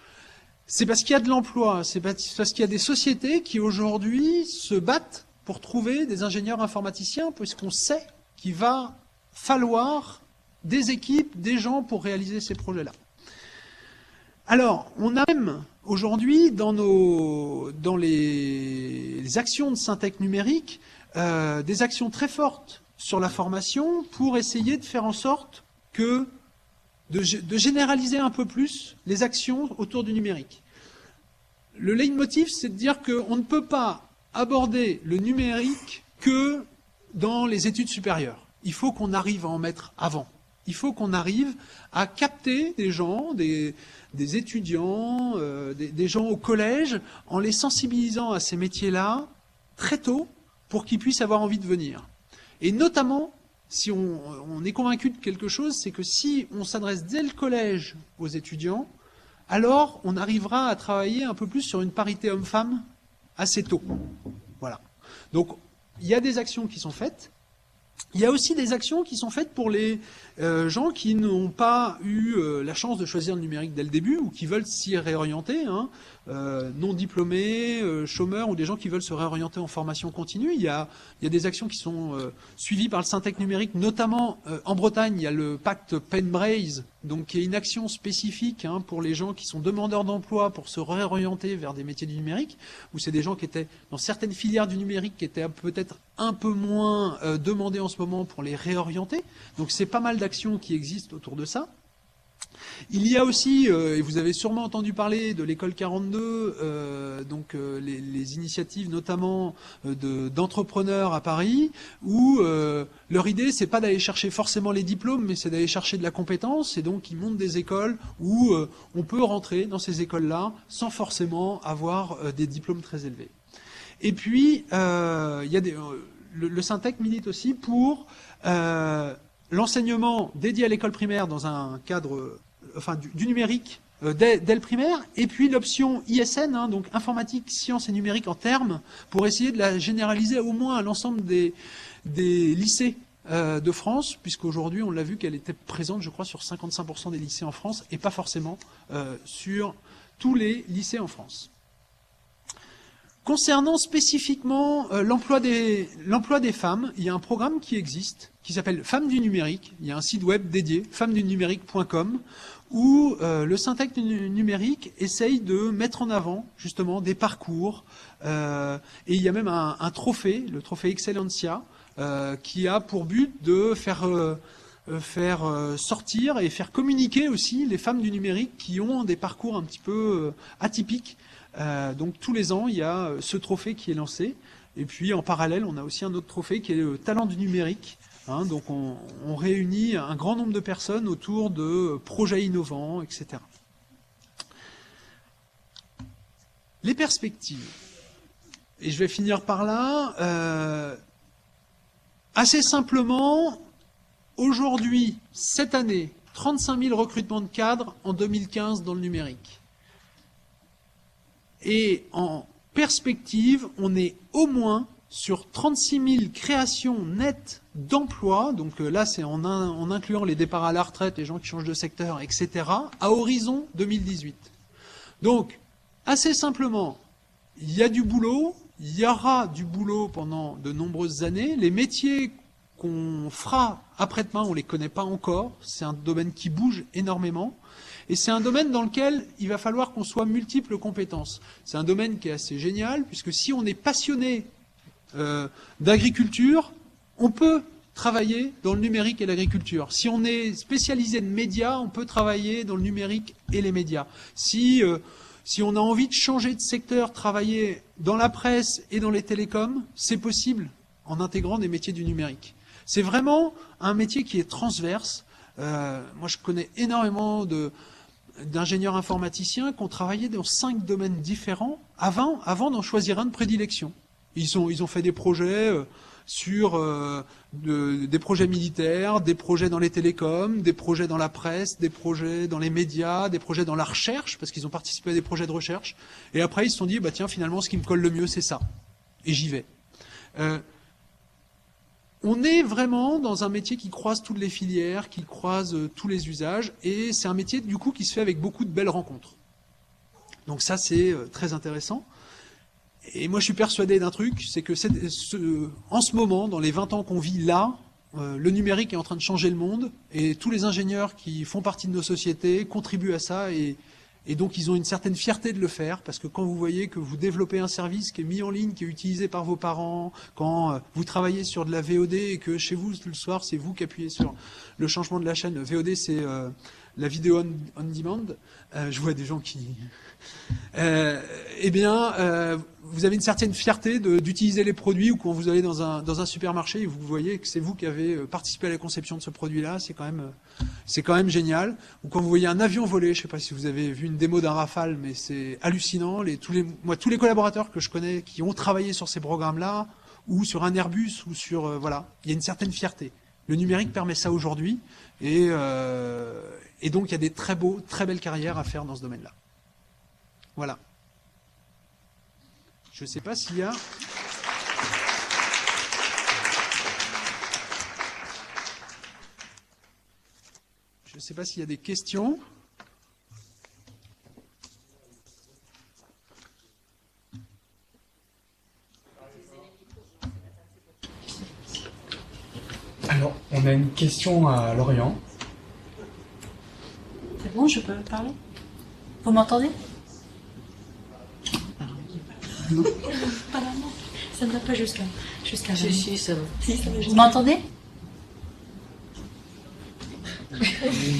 c'est parce qu'il y a de l'emploi, c'est parce qu'il y a des sociétés qui aujourd'hui se battent pour trouver des ingénieurs informaticiens, puisqu'on sait qu'il va falloir des équipes, des gens pour réaliser ces projets-là. Alors, on a même aujourd'hui dans les actions de Syntec numérique des actions très fortes sur la formation pour essayer de faire en sorte que de généraliser un peu plus les actions autour du numérique. Le leitmotiv, c'est de dire qu'on ne peut pas aborder le numérique que dans les études supérieures. Il faut qu'on arrive à en mettre avant. Il faut qu'on arrive à capter des gens, des étudiants, des gens au collège, en les sensibilisant à ces métiers-là très tôt pour qu'ils puissent avoir envie de venir. Et notamment, si on est convaincu de quelque chose, c'est que si on s'adresse dès le collège aux étudiants, alors on arrivera à travailler un peu plus sur une parité homme-femme assez tôt. Voilà. Donc, il y a des actions qui sont faites. Il y a aussi des actions qui sont faites pour les gens qui n'ont pas eu la chance de choisir le numérique dès le début ou qui veulent s'y réorienter, hein, non diplômés, chômeurs ou des gens qui veulent se réorienter en formation continue. Il y a des actions qui sont suivies par le Syntec numérique, notamment en Bretagne, il y a le pacte Penbraze, donc qui est une action spécifique hein, pour les gens qui sont demandeurs d'emploi pour se réorienter vers des métiers du numérique, où c'est des gens qui étaient dans certaines filières du numérique qui étaient peut-être un peu moins demandées en ce moment pour les réorienter. Donc c'est pas mal d'actions qui existent autour de ça. Il y a aussi, et vous avez sûrement entendu parler de l'école 42, les initiatives notamment d'entrepreneurs à Paris, où leur idée c'est pas d'aller chercher forcément les diplômes, mais c'est d'aller chercher de la compétence, et donc ils montent des écoles où on peut rentrer dans ces écoles-là sans forcément avoir des diplômes très élevés. Et puis, il y a le Syntec milite aussi pour l'enseignement dédié à l'école primaire dans un cadre du numérique dès le primaire, et puis l'option ISN, donc informatique, sciences et numérique en termes, pour essayer de la généraliser au moins à l'ensemble des lycées de France, puisqu'aujourd'hui on l'a vu qu'elle était présente, je crois, sur 55% des lycées en France, et pas forcément sur tous les lycées en France. Concernant spécifiquement l'emploi des femmes, il y a un programme qui existe, qui s'appelle Femmes du numérique. Il y a un site web dédié, femmesdunumérique.com, où le Syntec du numérique essaye de mettre en avant justement des parcours. Et il y a même un trophée, le trophée Excellencia, qui a pour but de faire sortir et faire communiquer aussi les femmes du numérique qui ont des parcours un petit peu atypiques. Donc tous les ans, il y a ce trophée qui est lancé. Et puis en parallèle, on a aussi un autre trophée qui est le talent du numérique. Donc on réunit un grand nombre de personnes autour de projets innovants, etc. Les perspectives. Et je vais finir par là. Assez simplement, aujourd'hui, cette année, 35 000 recrutements de cadres en 2015 dans le numérique. Et en perspective, on est au moins sur 36 000 créations nettes d'emplois, donc là c'est en incluant les départs à la retraite, les gens qui changent de secteur, etc., à horizon 2018. Donc, assez simplement, il y a du boulot, il y aura du boulot pendant de nombreuses années. Les métiers qu'on fera après-demain, on ne les connaît pas encore, c'est un domaine qui bouge énormément. Et c'est un domaine dans lequel il va falloir qu'on soit multiples compétences. C'est un domaine qui est assez génial, puisque si on est passionné d'agriculture, on peut travailler dans le numérique et l'agriculture. Si on est spécialisé de médias, on peut travailler dans le numérique et les médias. Si on a envie de changer de secteur, travailler dans la presse et dans les télécoms, c'est possible en intégrant des métiers du numérique. C'est vraiment un métier qui est transverse. Moi, je connais énormément d'ingénieurs informaticiens qui ont travaillé dans 5 domaines différents avant d'en choisir un de prédilection. Ils ont fait des projets sur des projets militaires, des projets dans les télécoms, des projets dans la presse, des projets dans les médias, des projets dans la recherche, parce qu'ils ont participé à des projets de recherche. Et après, ils se sont dit, bah tiens, finalement, ce qui me colle le mieux, c'est ça. Et j'y vais. On est vraiment dans un métier qui croise toutes les filières, qui croise tous les usages, et c'est un métier, du coup, qui se fait avec beaucoup de belles rencontres. Donc ça, c'est très intéressant. Et moi, je suis persuadé d'un truc, c'est que en ce moment, dans les 20 ans qu'on vit là, le numérique est en train de changer le monde, et tous les ingénieurs qui font partie de nos sociétés contribuent à ça, et donc ils ont une certaine fierté de le faire, parce que quand vous voyez que vous développez un service qui est mis en ligne, qui est utilisé par vos parents, quand vous travaillez sur de la VOD, et que chez vous, le soir, c'est vous qui appuyez sur le changement de la chaîne. VOD, c'est la vidéo on demand. Je vois des gens qui... vous avez une certaine fierté d'utiliser les produits, ou quand vous allez dans un supermarché et vous voyez que c'est vous qui avez participé à la conception de ce produit-là, c'est quand même génial. Ou quand vous voyez un avion voler, je ne sais pas si vous avez vu une démo d'un Rafale, mais c'est hallucinant. Tous les collaborateurs que je connais qui ont travaillé sur ces programmes-là, ou sur un Airbus, ou sur voilà, il y a une certaine fierté. Le numérique permet ça aujourd'hui, et donc il y a des très belles carrières à faire dans ce domaine-là. Voilà. Je ne sais pas s'il y a... Je ne sais pas s'il y a des questions. Alors, on a une question à Lorient. C'est bon, je peux parler? Vous m'entendez? Non. Ça Ça ne va pas jusqu'à Si, ça va. Si, ça va Vous m'entendez?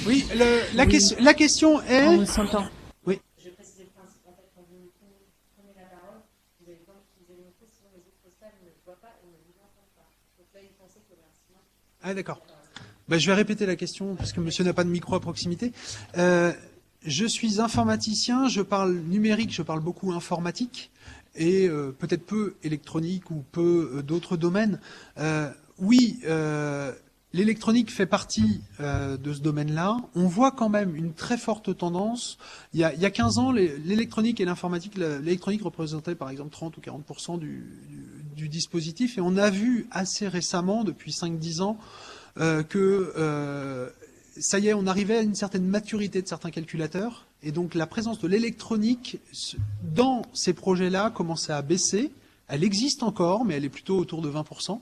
Oui, la question est... On s'entend. Oui. Je vais préciser le principe. En fait, quand vous prenez la parole, vous avez le temps d'utiliser le micro, sinon les autres salles ne le voient pas et ne vous entendent pas. Donc là, il pensait qu'il y aurait un silence. Ah d'accord. Je vais répéter la question parce que monsieur n'a pas de micro à proximité. Je suis informaticien, je parle numérique, je parle beaucoup informatique et peut-être peu électronique ou peu d'autres domaines. Oui, l'électronique fait partie de ce domaine-là. On voit quand même une très forte tendance. Il y a 15 ans, l'électronique et l'informatique, l'électronique représentait par exemple 30 ou 40% du dispositif. Et on a vu assez récemment, depuis 5-10 ans, que ça y est, on arrivait à une certaine maturité de certains calculateurs. Et donc la présence de l'électronique dans ces projets-là commençait à baisser. Elle existe encore, mais elle est plutôt autour de 20%.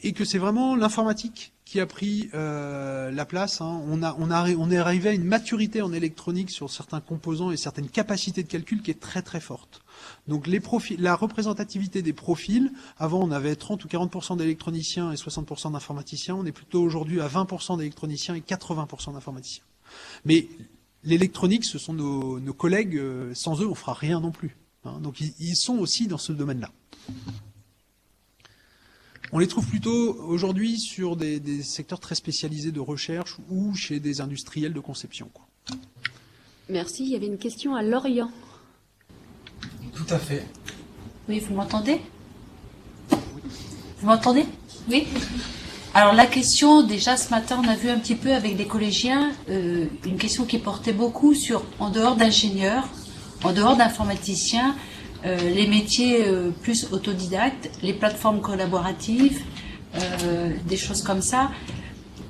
Et que c'est vraiment l'informatique qui a pris la place. Hein. On est arrivé à une maturité en électronique sur certains composants et certaines capacités de calcul qui est très très forte. Donc la représentativité des profils, avant on avait 30 ou 40% d'électroniciens et 60% d'informaticiens, on est plutôt aujourd'hui à 20% d'électroniciens et 80% d'informaticiens. Mais l'électronique, ce sont nos collègues, sans eux on fera rien non plus. Hein. Donc ils sont aussi dans ce domaine-là. On les trouve plutôt aujourd'hui sur des secteurs très spécialisés de recherche ou chez des industriels de conception, quoi. Merci. Il y avait une question à Lorient. Tout à fait. Oui, vous m'entendez? Vous m'entendez? Oui. Alors la question, déjà ce matin, on a vu un petit peu avec des collégiens une question qui portait beaucoup sur, en dehors d'ingénieurs, en dehors d'informaticiens, les métiers plus autodidactes, les plateformes collaboratives, des choses comme ça,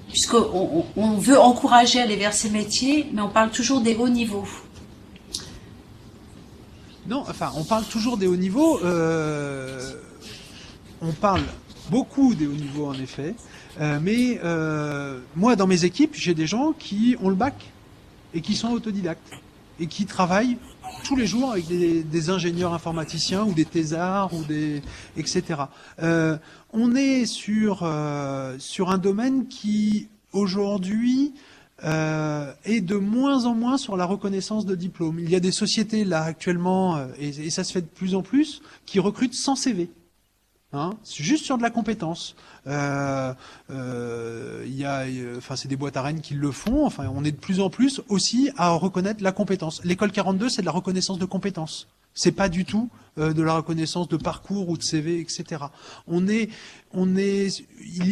puisqu'on veut encourager à aller vers ces métiers, mais on parle toujours des hauts niveaux. Non, enfin, on parle toujours des hauts niveaux. On parle beaucoup des hauts niveaux, en effet. Mais moi, dans mes équipes, j'ai des gens qui ont le bac et qui sont autodidactes et qui travaillent tous les jours avec des ingénieurs informaticiens ou des thésards ou etc. On est sur un domaine qui aujourd'hui est de moins en moins sur la reconnaissance de diplômes. Il y a des sociétés là actuellement et ça se fait de plus en plus qui recrutent sans CV. Hein, juste sur de la compétence. Enfin, c'est des boîtes à Rennes qui le font. Enfin, on est de plus en plus aussi à reconnaître la compétence. L'école 42, c'est de la reconnaissance de compétences. C'est pas du tout de la reconnaissance de parcours ou de CV, etc. Il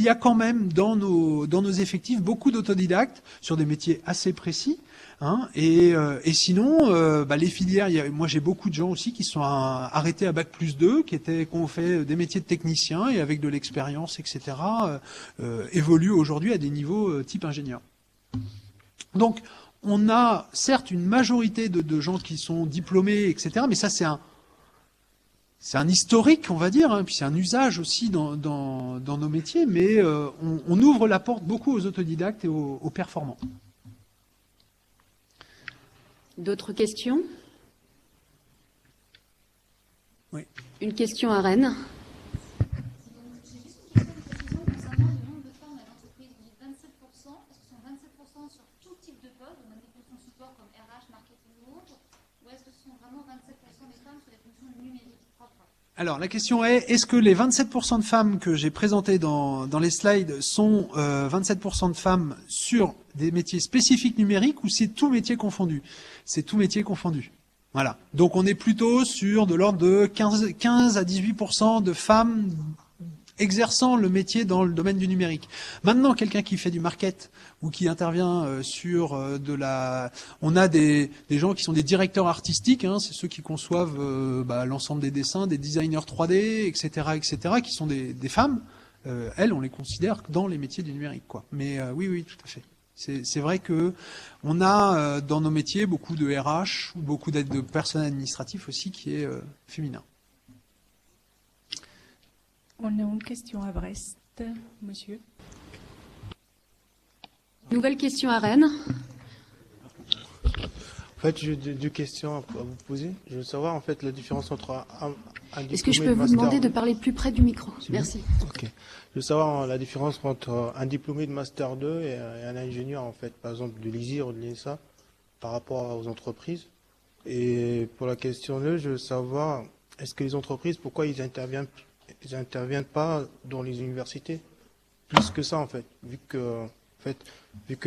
y a quand même dans nos effectifs beaucoup d'autodidactes sur des métiers assez précis. Hein, et sinon, les filières, moi j'ai beaucoup de gens aussi qui sont arrêtés à Bac+2, qui ont fait des métiers de technicien et avec de l'expérience, etc., évoluent aujourd'hui à des niveaux type ingénieur. Donc, on a certes une majorité de gens qui sont diplômés, etc., mais ça c'est un historique, on va dire, hein, puis c'est un usage aussi dans nos métiers, mais on ouvre la porte beaucoup aux autodidactes et aux performants. D'autres questions? Oui. Une question à Rennes. J'ai juste une question concernant le nombre de femmes à l'entreprise. Vous dites 27%. Est-ce que ce sont 27% sur tout type de poste, donc même des fonctions support comme RH, marketing ou autre, ou est-ce que ce sont vraiment 27% des femmes sur les fonctions numériques propres? Alors, la question est-ce que les 27% de femmes que j'ai présentées dans les slides sont 27% de femmes sur des métiers spécifiques numériques ou c'est tout métier confondu? C'est tout métier confondu. Voilà. Donc, on est plutôt sur de l'ordre de 15 à 18% de femmes exerçant le métier dans le domaine du numérique. Maintenant, quelqu'un qui fait du market ou qui intervient sur on a des gens qui sont des directeurs artistiques, hein, c'est ceux qui conçoivent l'ensemble des dessins, des designers 3D, etc., qui sont des femmes. Elles, on les considère dans les métiers du numérique, quoi. Mais oui, tout à fait. C'est vrai que on a dans nos métiers beaucoup de RH, beaucoup d'aide de personnel administratif aussi qui est féminin. On a une question à Brest, monsieur. Nouvelle question à Rennes. En fait, j'ai deux questions à vous poser. Je veux savoir en fait la différence entre Est-ce que je peux vous demander de parler plus près du micro? Merci. Ok. Je veux savoir la différence entre un diplômé de Master 2 et un ingénieur, en fait, par exemple de l'ISIR ou de l'INSA, par rapport aux entreprises. Et pour la question 2, je veux savoir, est-ce que les entreprises, pourquoi ils interviennent pas dans les universités? Plus que ça, en fait, vu que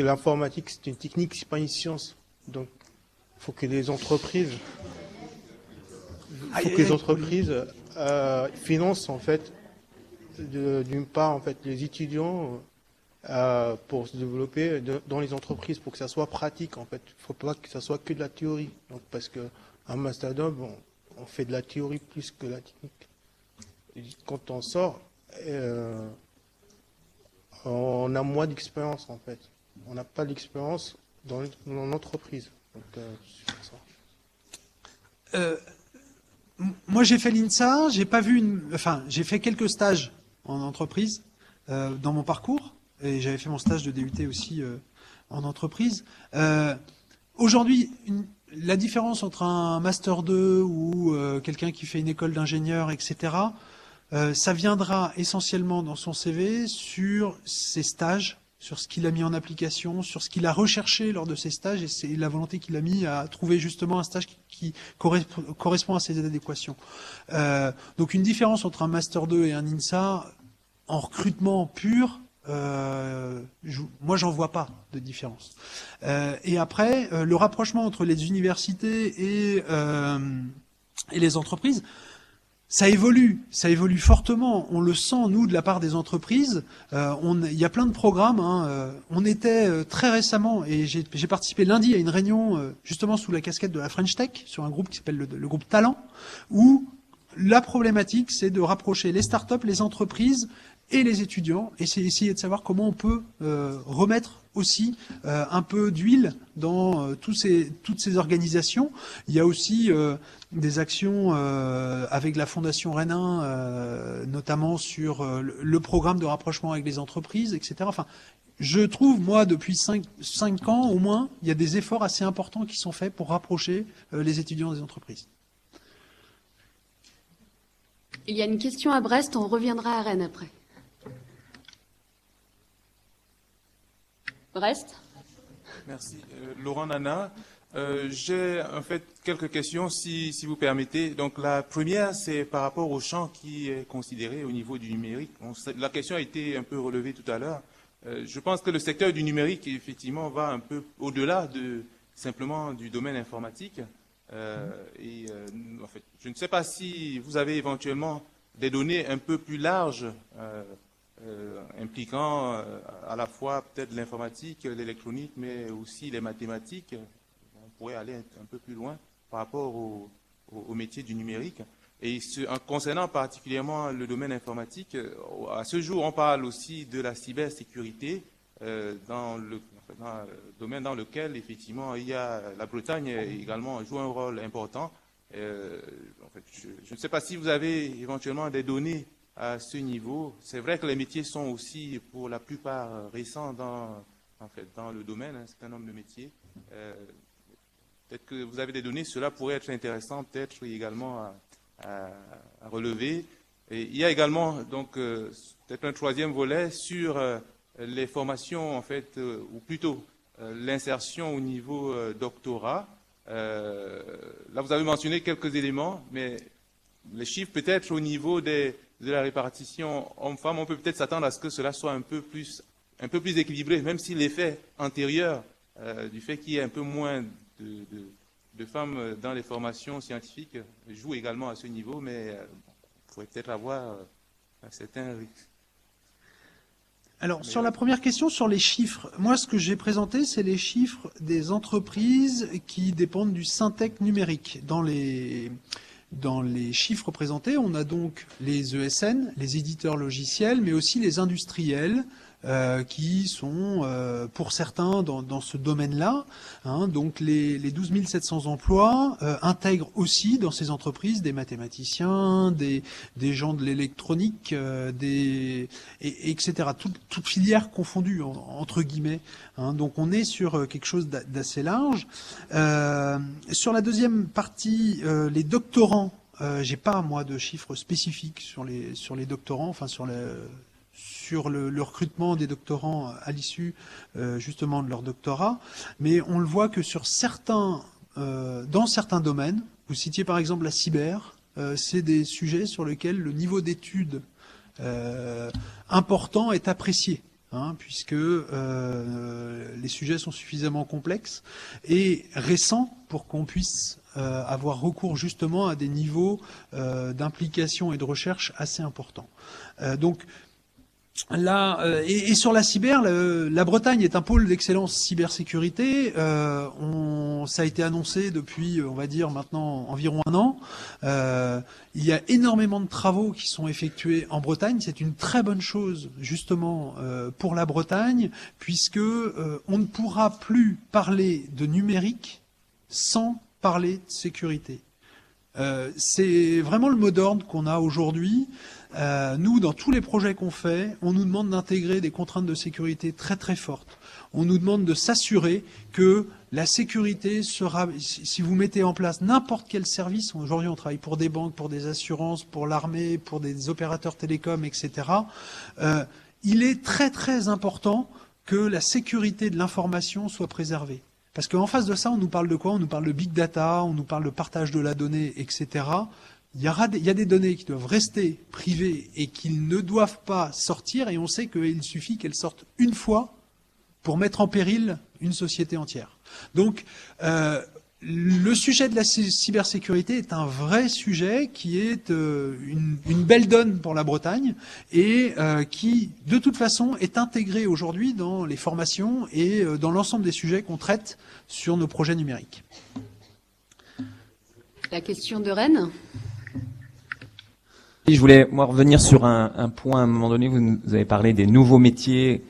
l'informatique, c'est une technique, c'est pas une science. Donc, il faut que les entreprises financent, en fait, d'une part, en fait, les étudiants pour se développer dans les entreprises, pour que ça soit pratique, en fait. Il ne faut pas que ça soit que de la théorie. Donc, parce que un Master 2, on fait de la théorie plus que la technique. Et quand on sort, on a moins d'expérience, en fait. On n'a pas d'expérience dans l'entreprise. Donc, c'est ça. Moi, j'ai fait l'INSA, j'ai fait quelques stages en entreprise dans mon parcours, et j'avais fait mon stage de DUT aussi en entreprise. Aujourd'hui, la différence entre un Master 2 ou quelqu'un qui fait une école d'ingénieur, etc., ça viendra essentiellement dans son CV sur ses stages, sur ce qu'il a mis en application, sur ce qu'il a recherché lors de ses stages, et c'est la volonté qu'il a mis à trouver justement un stage qui correspond à ses adéquations. Donc une différence entre un Master 2 et un INSA, en recrutement pur, moi j'en vois pas de différence. Et après, le rapprochement entre les universités et les entreprises, ça évolue fortement. On le sent, nous, de la part des entreprises. Il y a plein de programmes. On était très récemment, et j'ai participé lundi à une réunion justement sous la casquette de la French Tech, sur un groupe qui s'appelle le groupe Talent, où la problématique, c'est de rapprocher les startups, les entreprises et les étudiants, et c'est essayer de savoir comment on peut remettre aussi un peu d'huile dans toutes ces organisations. Il y a aussi des actions avec la Fondation Rénin, notamment sur le programme de rapprochement avec les entreprises, etc. Enfin, je trouve, moi, depuis 5 ans au moins, il y a des efforts assez importants qui sont faits pour rapprocher les étudiants des entreprises. Il y a une question à Brest, on reviendra à Rennes après. Brest. Merci. Laurent Nana. J'ai en fait quelques questions, si vous permettez. Donc la première, c'est par rapport au champ qui est considéré au niveau du numérique. La question a été un peu relevée tout à l'heure. Je pense que le secteur du numérique, effectivement, va un peu au-delà simplement du domaine informatique. En fait, je ne sais pas si vous avez éventuellement des données un peu plus larges impliquant à la fois peut-être l'informatique, l'électronique, mais aussi les mathématiques. On pourrait aller un peu plus loin par rapport au métier du numérique. Et concernant particulièrement le domaine informatique, à ce jour, on parle aussi de la cybersécurité dans le domaine dans lequel, effectivement, la Bretagne également joue un rôle important. En fait, je ne sais pas si vous avez éventuellement des données à ce niveau. C'est vrai que les métiers sont aussi, pour la plupart, récents dans le domaine, un certain nombre de métiers. Peut-être que vous avez des données, cela pourrait être intéressant, peut-être également à relever. Et il y a également donc peut-être un troisième volet sur les formations, en fait, ou plutôt l'insertion au niveau doctorat. Là, vous avez mentionné quelques éléments, mais les chiffres peut-être au niveau de la répartition hommes-femmes, on peut peut-être s'attendre à ce que cela soit un peu plus équilibré, même si l'effet antérieur du fait qu'il y ait un peu moins de femmes dans les formations scientifiques joue également à ce niveau, mais il pourrait peut-être avoir un certain risque. Alors, sur la première question, sur les chiffres, moi, ce que j'ai présenté, c'est les chiffres des entreprises qui dépendent du Syntec numérique. Dans les chiffres présentés, on a donc les ESN, les éditeurs logiciels, mais aussi les industriels, qui sont, pour certains, dans ce domaine-là. Donc les 12 700 emplois intègrent aussi dans ces entreprises des mathématiciens, des gens de l'électronique, etc. Toutes filières confondues, entre guillemets. Donc on est sur quelque chose d'assez large. Sur la deuxième partie, les doctorants, j'ai pas moi de chiffres spécifiques sur les doctorants, enfin sur le recrutement des doctorants à l'issue justement de leur doctorat, mais on le voit que dans certains domaines, vous citiez par exemple la cyber, c'est des sujets sur lesquels le niveau d'études important est apprécié. Puisque les sujets sont suffisamment complexes et récents pour qu'on puisse avoir recours justement à des niveaux d'implication et de recherche assez importants. Donc là, et sur la cyber, la Bretagne est un pôle d'excellence cybersécurité. Ça a été annoncé depuis, on va dire maintenant environ 1 an. Il y a énormément de travaux qui sont effectués en Bretagne. C'est une très bonne chose justement pour la Bretagne, puisque on ne pourra plus parler de numérique sans parler de sécurité. C'est vraiment le mot d'ordre qu'on a aujourd'hui. Nous, dans tous les projets qu'on fait, on nous demande d'intégrer des contraintes de sécurité très très fortes. On nous demande de s'assurer que la sécurité sera, si vous mettez en place n'importe quel service, aujourd'hui on travaille pour des banques, pour des assurances, pour l'armée, pour des opérateurs télécoms, etc., il est très très important que la sécurité de l'information soit préservée. Parce qu'en face de ça, on nous parle de quoi? On nous parle de big data, on nous parle de partage de la donnée, etc. Il y a des données qui doivent rester privées et qui ne doivent pas sortir, et on sait qu'il suffit qu'elles sortent une fois pour mettre en péril une société entière. Donc, le sujet de la cybersécurité est un vrai sujet qui est une belle donne pour la Bretagne et qui, de toute façon, est intégré aujourd'hui dans les formations et dans l'ensemble des sujets qu'on traite sur nos projets numériques. La question de Rennes. Je voulais revenir sur un point. À un moment donné, vous avez parlé des nouveaux métiers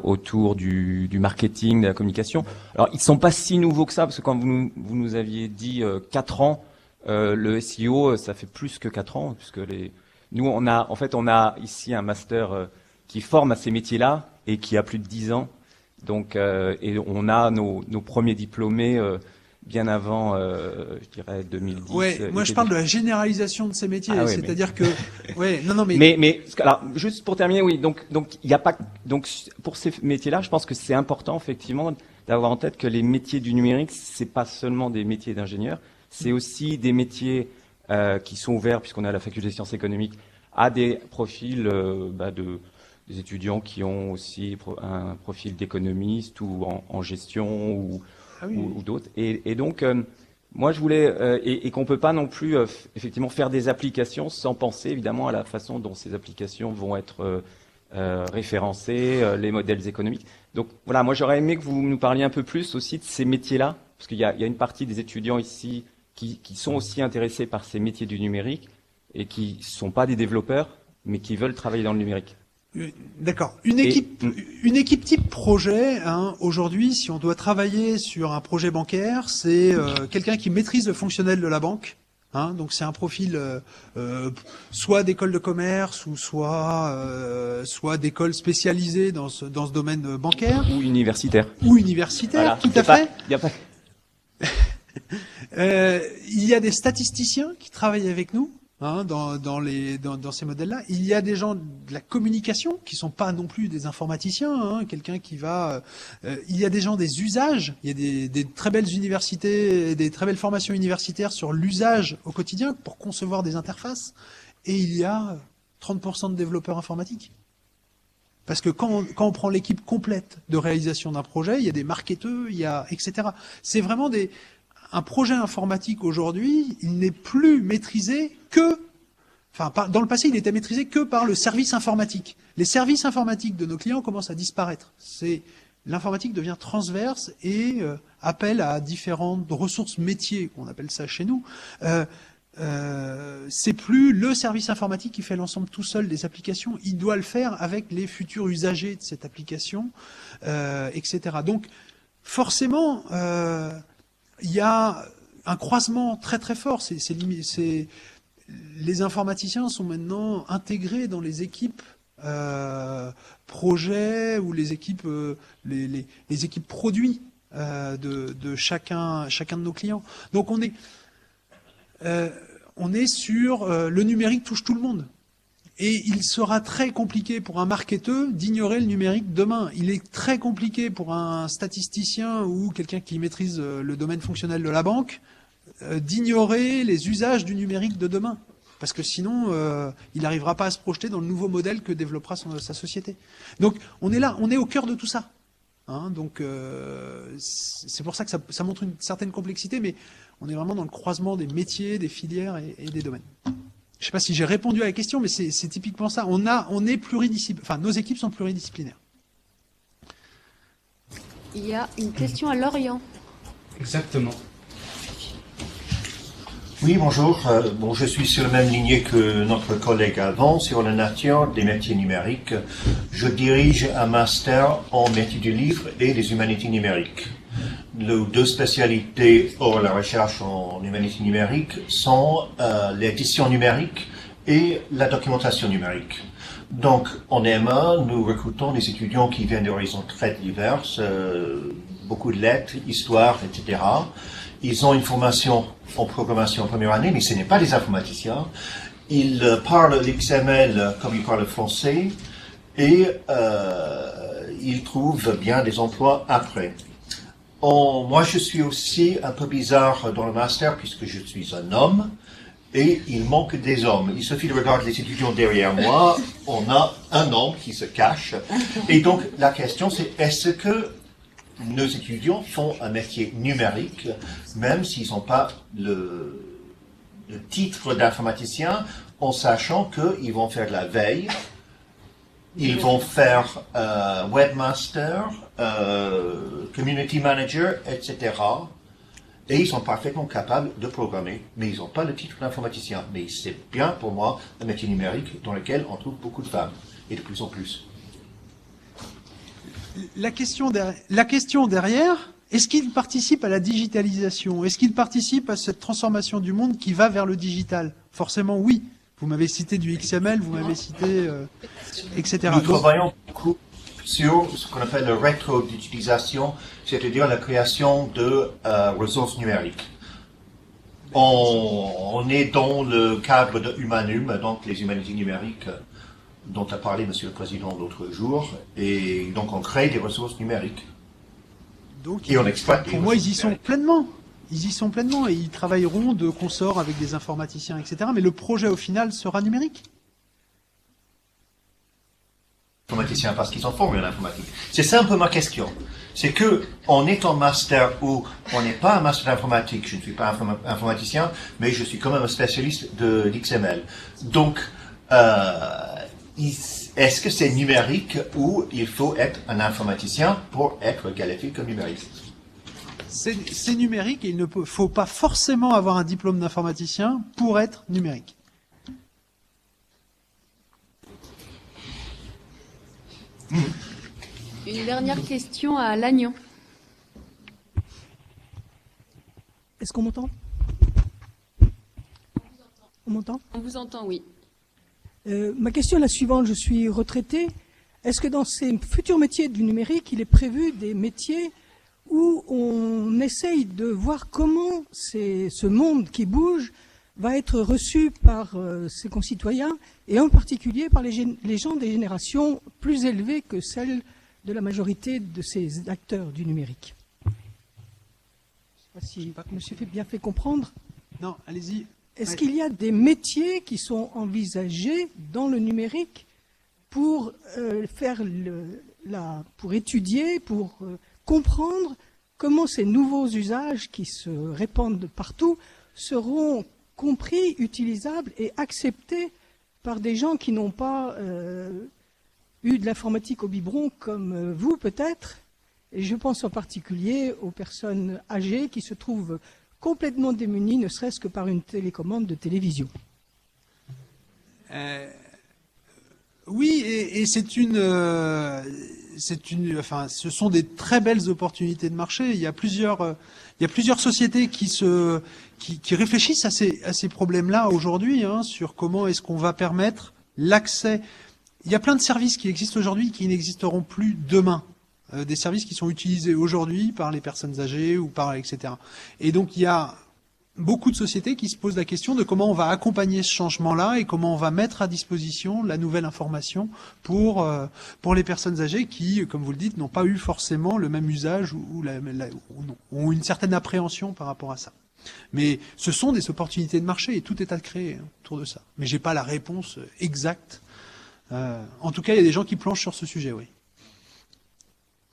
autour du marketing, de la communication. Alors, ils sont pas si nouveaux que ça, parce que quand vous nous aviez dit 4 ans, le SEO, ça fait plus que 4 ans, puisque nous, on a ici un master qui forme à ces métiers-là et qui a plus de 10 ans. Donc, et on a nos premiers diplômés bien avant, je dirais 2010. Ouais, moi je parle de la généralisation de ces métiers, c'est-à-dire que, ouais, non, mais alors juste pour terminer, oui, donc il y a pas, donc pour ces métiers-là, je pense que c'est important effectivement d'avoir en tête que les métiers du numérique, c'est pas seulement des métiers d'ingénieurs, c'est aussi des métiers qui sont ouverts, puisqu'on est à la faculté de sciences économiques, à des profils des étudiants qui ont aussi un profil d'économiste ou en gestion ou d'autres. Et donc, moi, je voulais, et qu'on peut pas non plus, effectivement, faire des applications sans penser, évidemment, à la façon dont ces applications vont être référencées, les modèles économiques. Donc, voilà, moi, j'aurais aimé que vous nous parliez un peu plus aussi de ces métiers-là, parce qu'il y a une partie des étudiants ici qui sont aussi intéressés par ces métiers du numérique et qui sont pas des développeurs, mais qui veulent travailler dans le numérique. D'accord. Une équipe type projet, aujourd'hui, si on doit travailler sur un projet bancaire, c'est quelqu'un qui maîtrise le fonctionnel de la banque. Donc c'est un profil soit d'école de commerce ou soit d'école spécialisée dans ce domaine bancaire. Ou universitaire. Voilà, tout à fait. Il y a des statisticiens qui travaillent avec nous. Dans ces modèles-là, il y a des gens de la communication qui sont pas non plus des informaticiens, quelqu'un qui va. Il y a des gens des usages. Il y a des très belles universités, des très belles formations universitaires sur l'usage au quotidien pour concevoir des interfaces. Et il y a 30% de développeurs informatiques. Parce que quand on prend l'équipe complète de réalisation d'un projet, il y a des marketeurs, il y a etc. C'est vraiment un projet informatique aujourd'hui, il n'est plus maîtrisé dans le passé, il était maîtrisé que par le service informatique. Les services informatiques de nos clients commencent à disparaître. L'informatique devient transverse et appelle à différentes ressources métiers, qu'on appelle ça chez nous. C'est plus le service informatique qui fait l'ensemble tout seul des applications. Il doit le faire avec les futurs usagers de cette application, etc. Donc, forcément, il y a un croisement très très fort. Les informaticiens sont maintenant intégrés dans les équipes projets ou les équipes les équipes produits de chacun de nos clients. Donc on est sur le numérique touche tout le monde. Et il sera très compliqué pour un marketeur d'ignorer le numérique demain. Il est très compliqué pour un statisticien ou quelqu'un qui maîtrise le domaine fonctionnel de la banque d'ignorer les usages du numérique de demain. Parce que sinon, il n'arrivera pas à se projeter dans le nouveau modèle que développera sa société. Donc, on est là, on est au cœur de tout ça. Hein, donc, c'est pour ça que ça montre une certaine complexité, mais on est vraiment dans le croisement des métiers, des filières et des domaines. Je ne sais pas si j'ai répondu à la question, mais c'est typiquement ça. On est pluridisciplinaire. Enfin, nos équipes sont pluridisciplinaires. Il y a une question à Lorient. Exactement. Oui, bonjour. Je suis sur la même lignée que notre collègue avant, sur la nature des métiers numériques. Je dirige un master en métiers du livre et des humanités numériques. Les deux spécialités hors la recherche en humanités numériques sont l'édition numérique et la documentation numérique. Donc, en MA, nous recrutons des étudiants qui viennent d'horizons très divers, beaucoup de lettres, histoire, etc. Ils ont une formation en programmation en première année, mais ce n'est pas des informaticiens. Ils parlent l'XML comme ils parlent le français et ils trouvent bien des emplois après. Moi, je suis aussi un peu bizarre dans le master puisque je suis un homme et il manque des hommes. Il suffit de regarder les étudiants derrière moi, on a un homme qui se cache. Et donc, la question c'est, est-ce que nos étudiants font un métier numérique, même s'ils n'ont pas le titre d'informaticien, en sachant qu'ils vont faire de la veille, ils vont faire webmaster, community manager, etc. Et ils sont parfaitement capables de programmer, mais ils n'ont pas le titre d'informaticien. Mais c'est bien pour moi un métier numérique dans lequel on trouve beaucoup de femmes, et de plus en plus. La question derrière, est-ce qu'ils participent à la digitalisation? Est-ce qu'ils participent à cette transformation du monde qui va vers le digital? Forcément, oui. Vous m'avez cité du XML, vous m'avez cité, etc. Nous travaillons beaucoup sur ce qu'on appelle la rétro-digitalisation, c'est-à-dire la création de ressources numériques. On est dans le cadre de Humanum, donc les humanités numériques, dont a parlé Monsieur le Président l'autre jour, et donc on crée des ressources numériques. Donc, et on exploite. Pour moi, ils y sont pleinement. Ils y sont pleinement et ils travailleront de consort avec des informaticiens, etc. Mais le projet au final sera numérique. Informaticiens parce qu'ils sont formés en informatique. C'est ça un peu ma question. C'est que on est en master où on n'est pas un master d'informatique. Je ne suis pas informaticien, mais je suis quand même un spécialiste de l'XML. Donc, est-ce que c'est numérique ou il faut être un informaticien pour être qualifié comme numérique? C'est numérique et il ne faut pas forcément avoir un diplôme d'informaticien pour être numérique. Une dernière question à Lannion. Est-ce qu'on m'entend? On m'entend? On vous entend, oui. Ma question est la suivante. Je suis retraité. Est-ce que dans ces futurs métiers du numérique, il est prévu des métiers où on essaye de voir comment ce monde qui bouge va être reçu par ses concitoyens, et en particulier par les gens des générations plus élevées que celles de la majorité de ces acteurs du numérique? Je ne sais pas si je me suis bien fait comprendre. Non, allez-y. Est-ce qu'il y a des métiers qui sont envisagés dans le numérique pour pour étudier, pour comprendre comment ces nouveaux usages qui se répandent partout seront compris, utilisables et acceptés par des gens qui n'ont pas eu de l'informatique au biberon comme vous peut-être? Et je pense en particulier aux personnes âgées qui se trouvent complètement démunies, ne serait-ce que par une télécommande de télévision. Oui, et ce sont des très belles opportunités de marché. Il y a plusieurs sociétés qui réfléchissent à ces problèmes-là aujourd'hui, sur comment est-ce qu'on va permettre l'accès. Il y a plein de services qui existent aujourd'hui qui n'existeront plus demain. Des services qui sont utilisés aujourd'hui par les personnes âgées ou etc. Et donc il y a beaucoup de sociétés qui se posent la question de comment on va accompagner ce changement-là et comment on va mettre à disposition la nouvelle information pour les personnes âgées qui, comme vous le dites, n'ont pas eu forcément le même usage ou ont une certaine appréhension par rapport à ça. Mais ce sont des opportunités de marché et tout est à créer autour de ça. Mais j'ai pas la réponse exacte. En tout cas, il y a des gens qui planchent sur ce sujet, oui.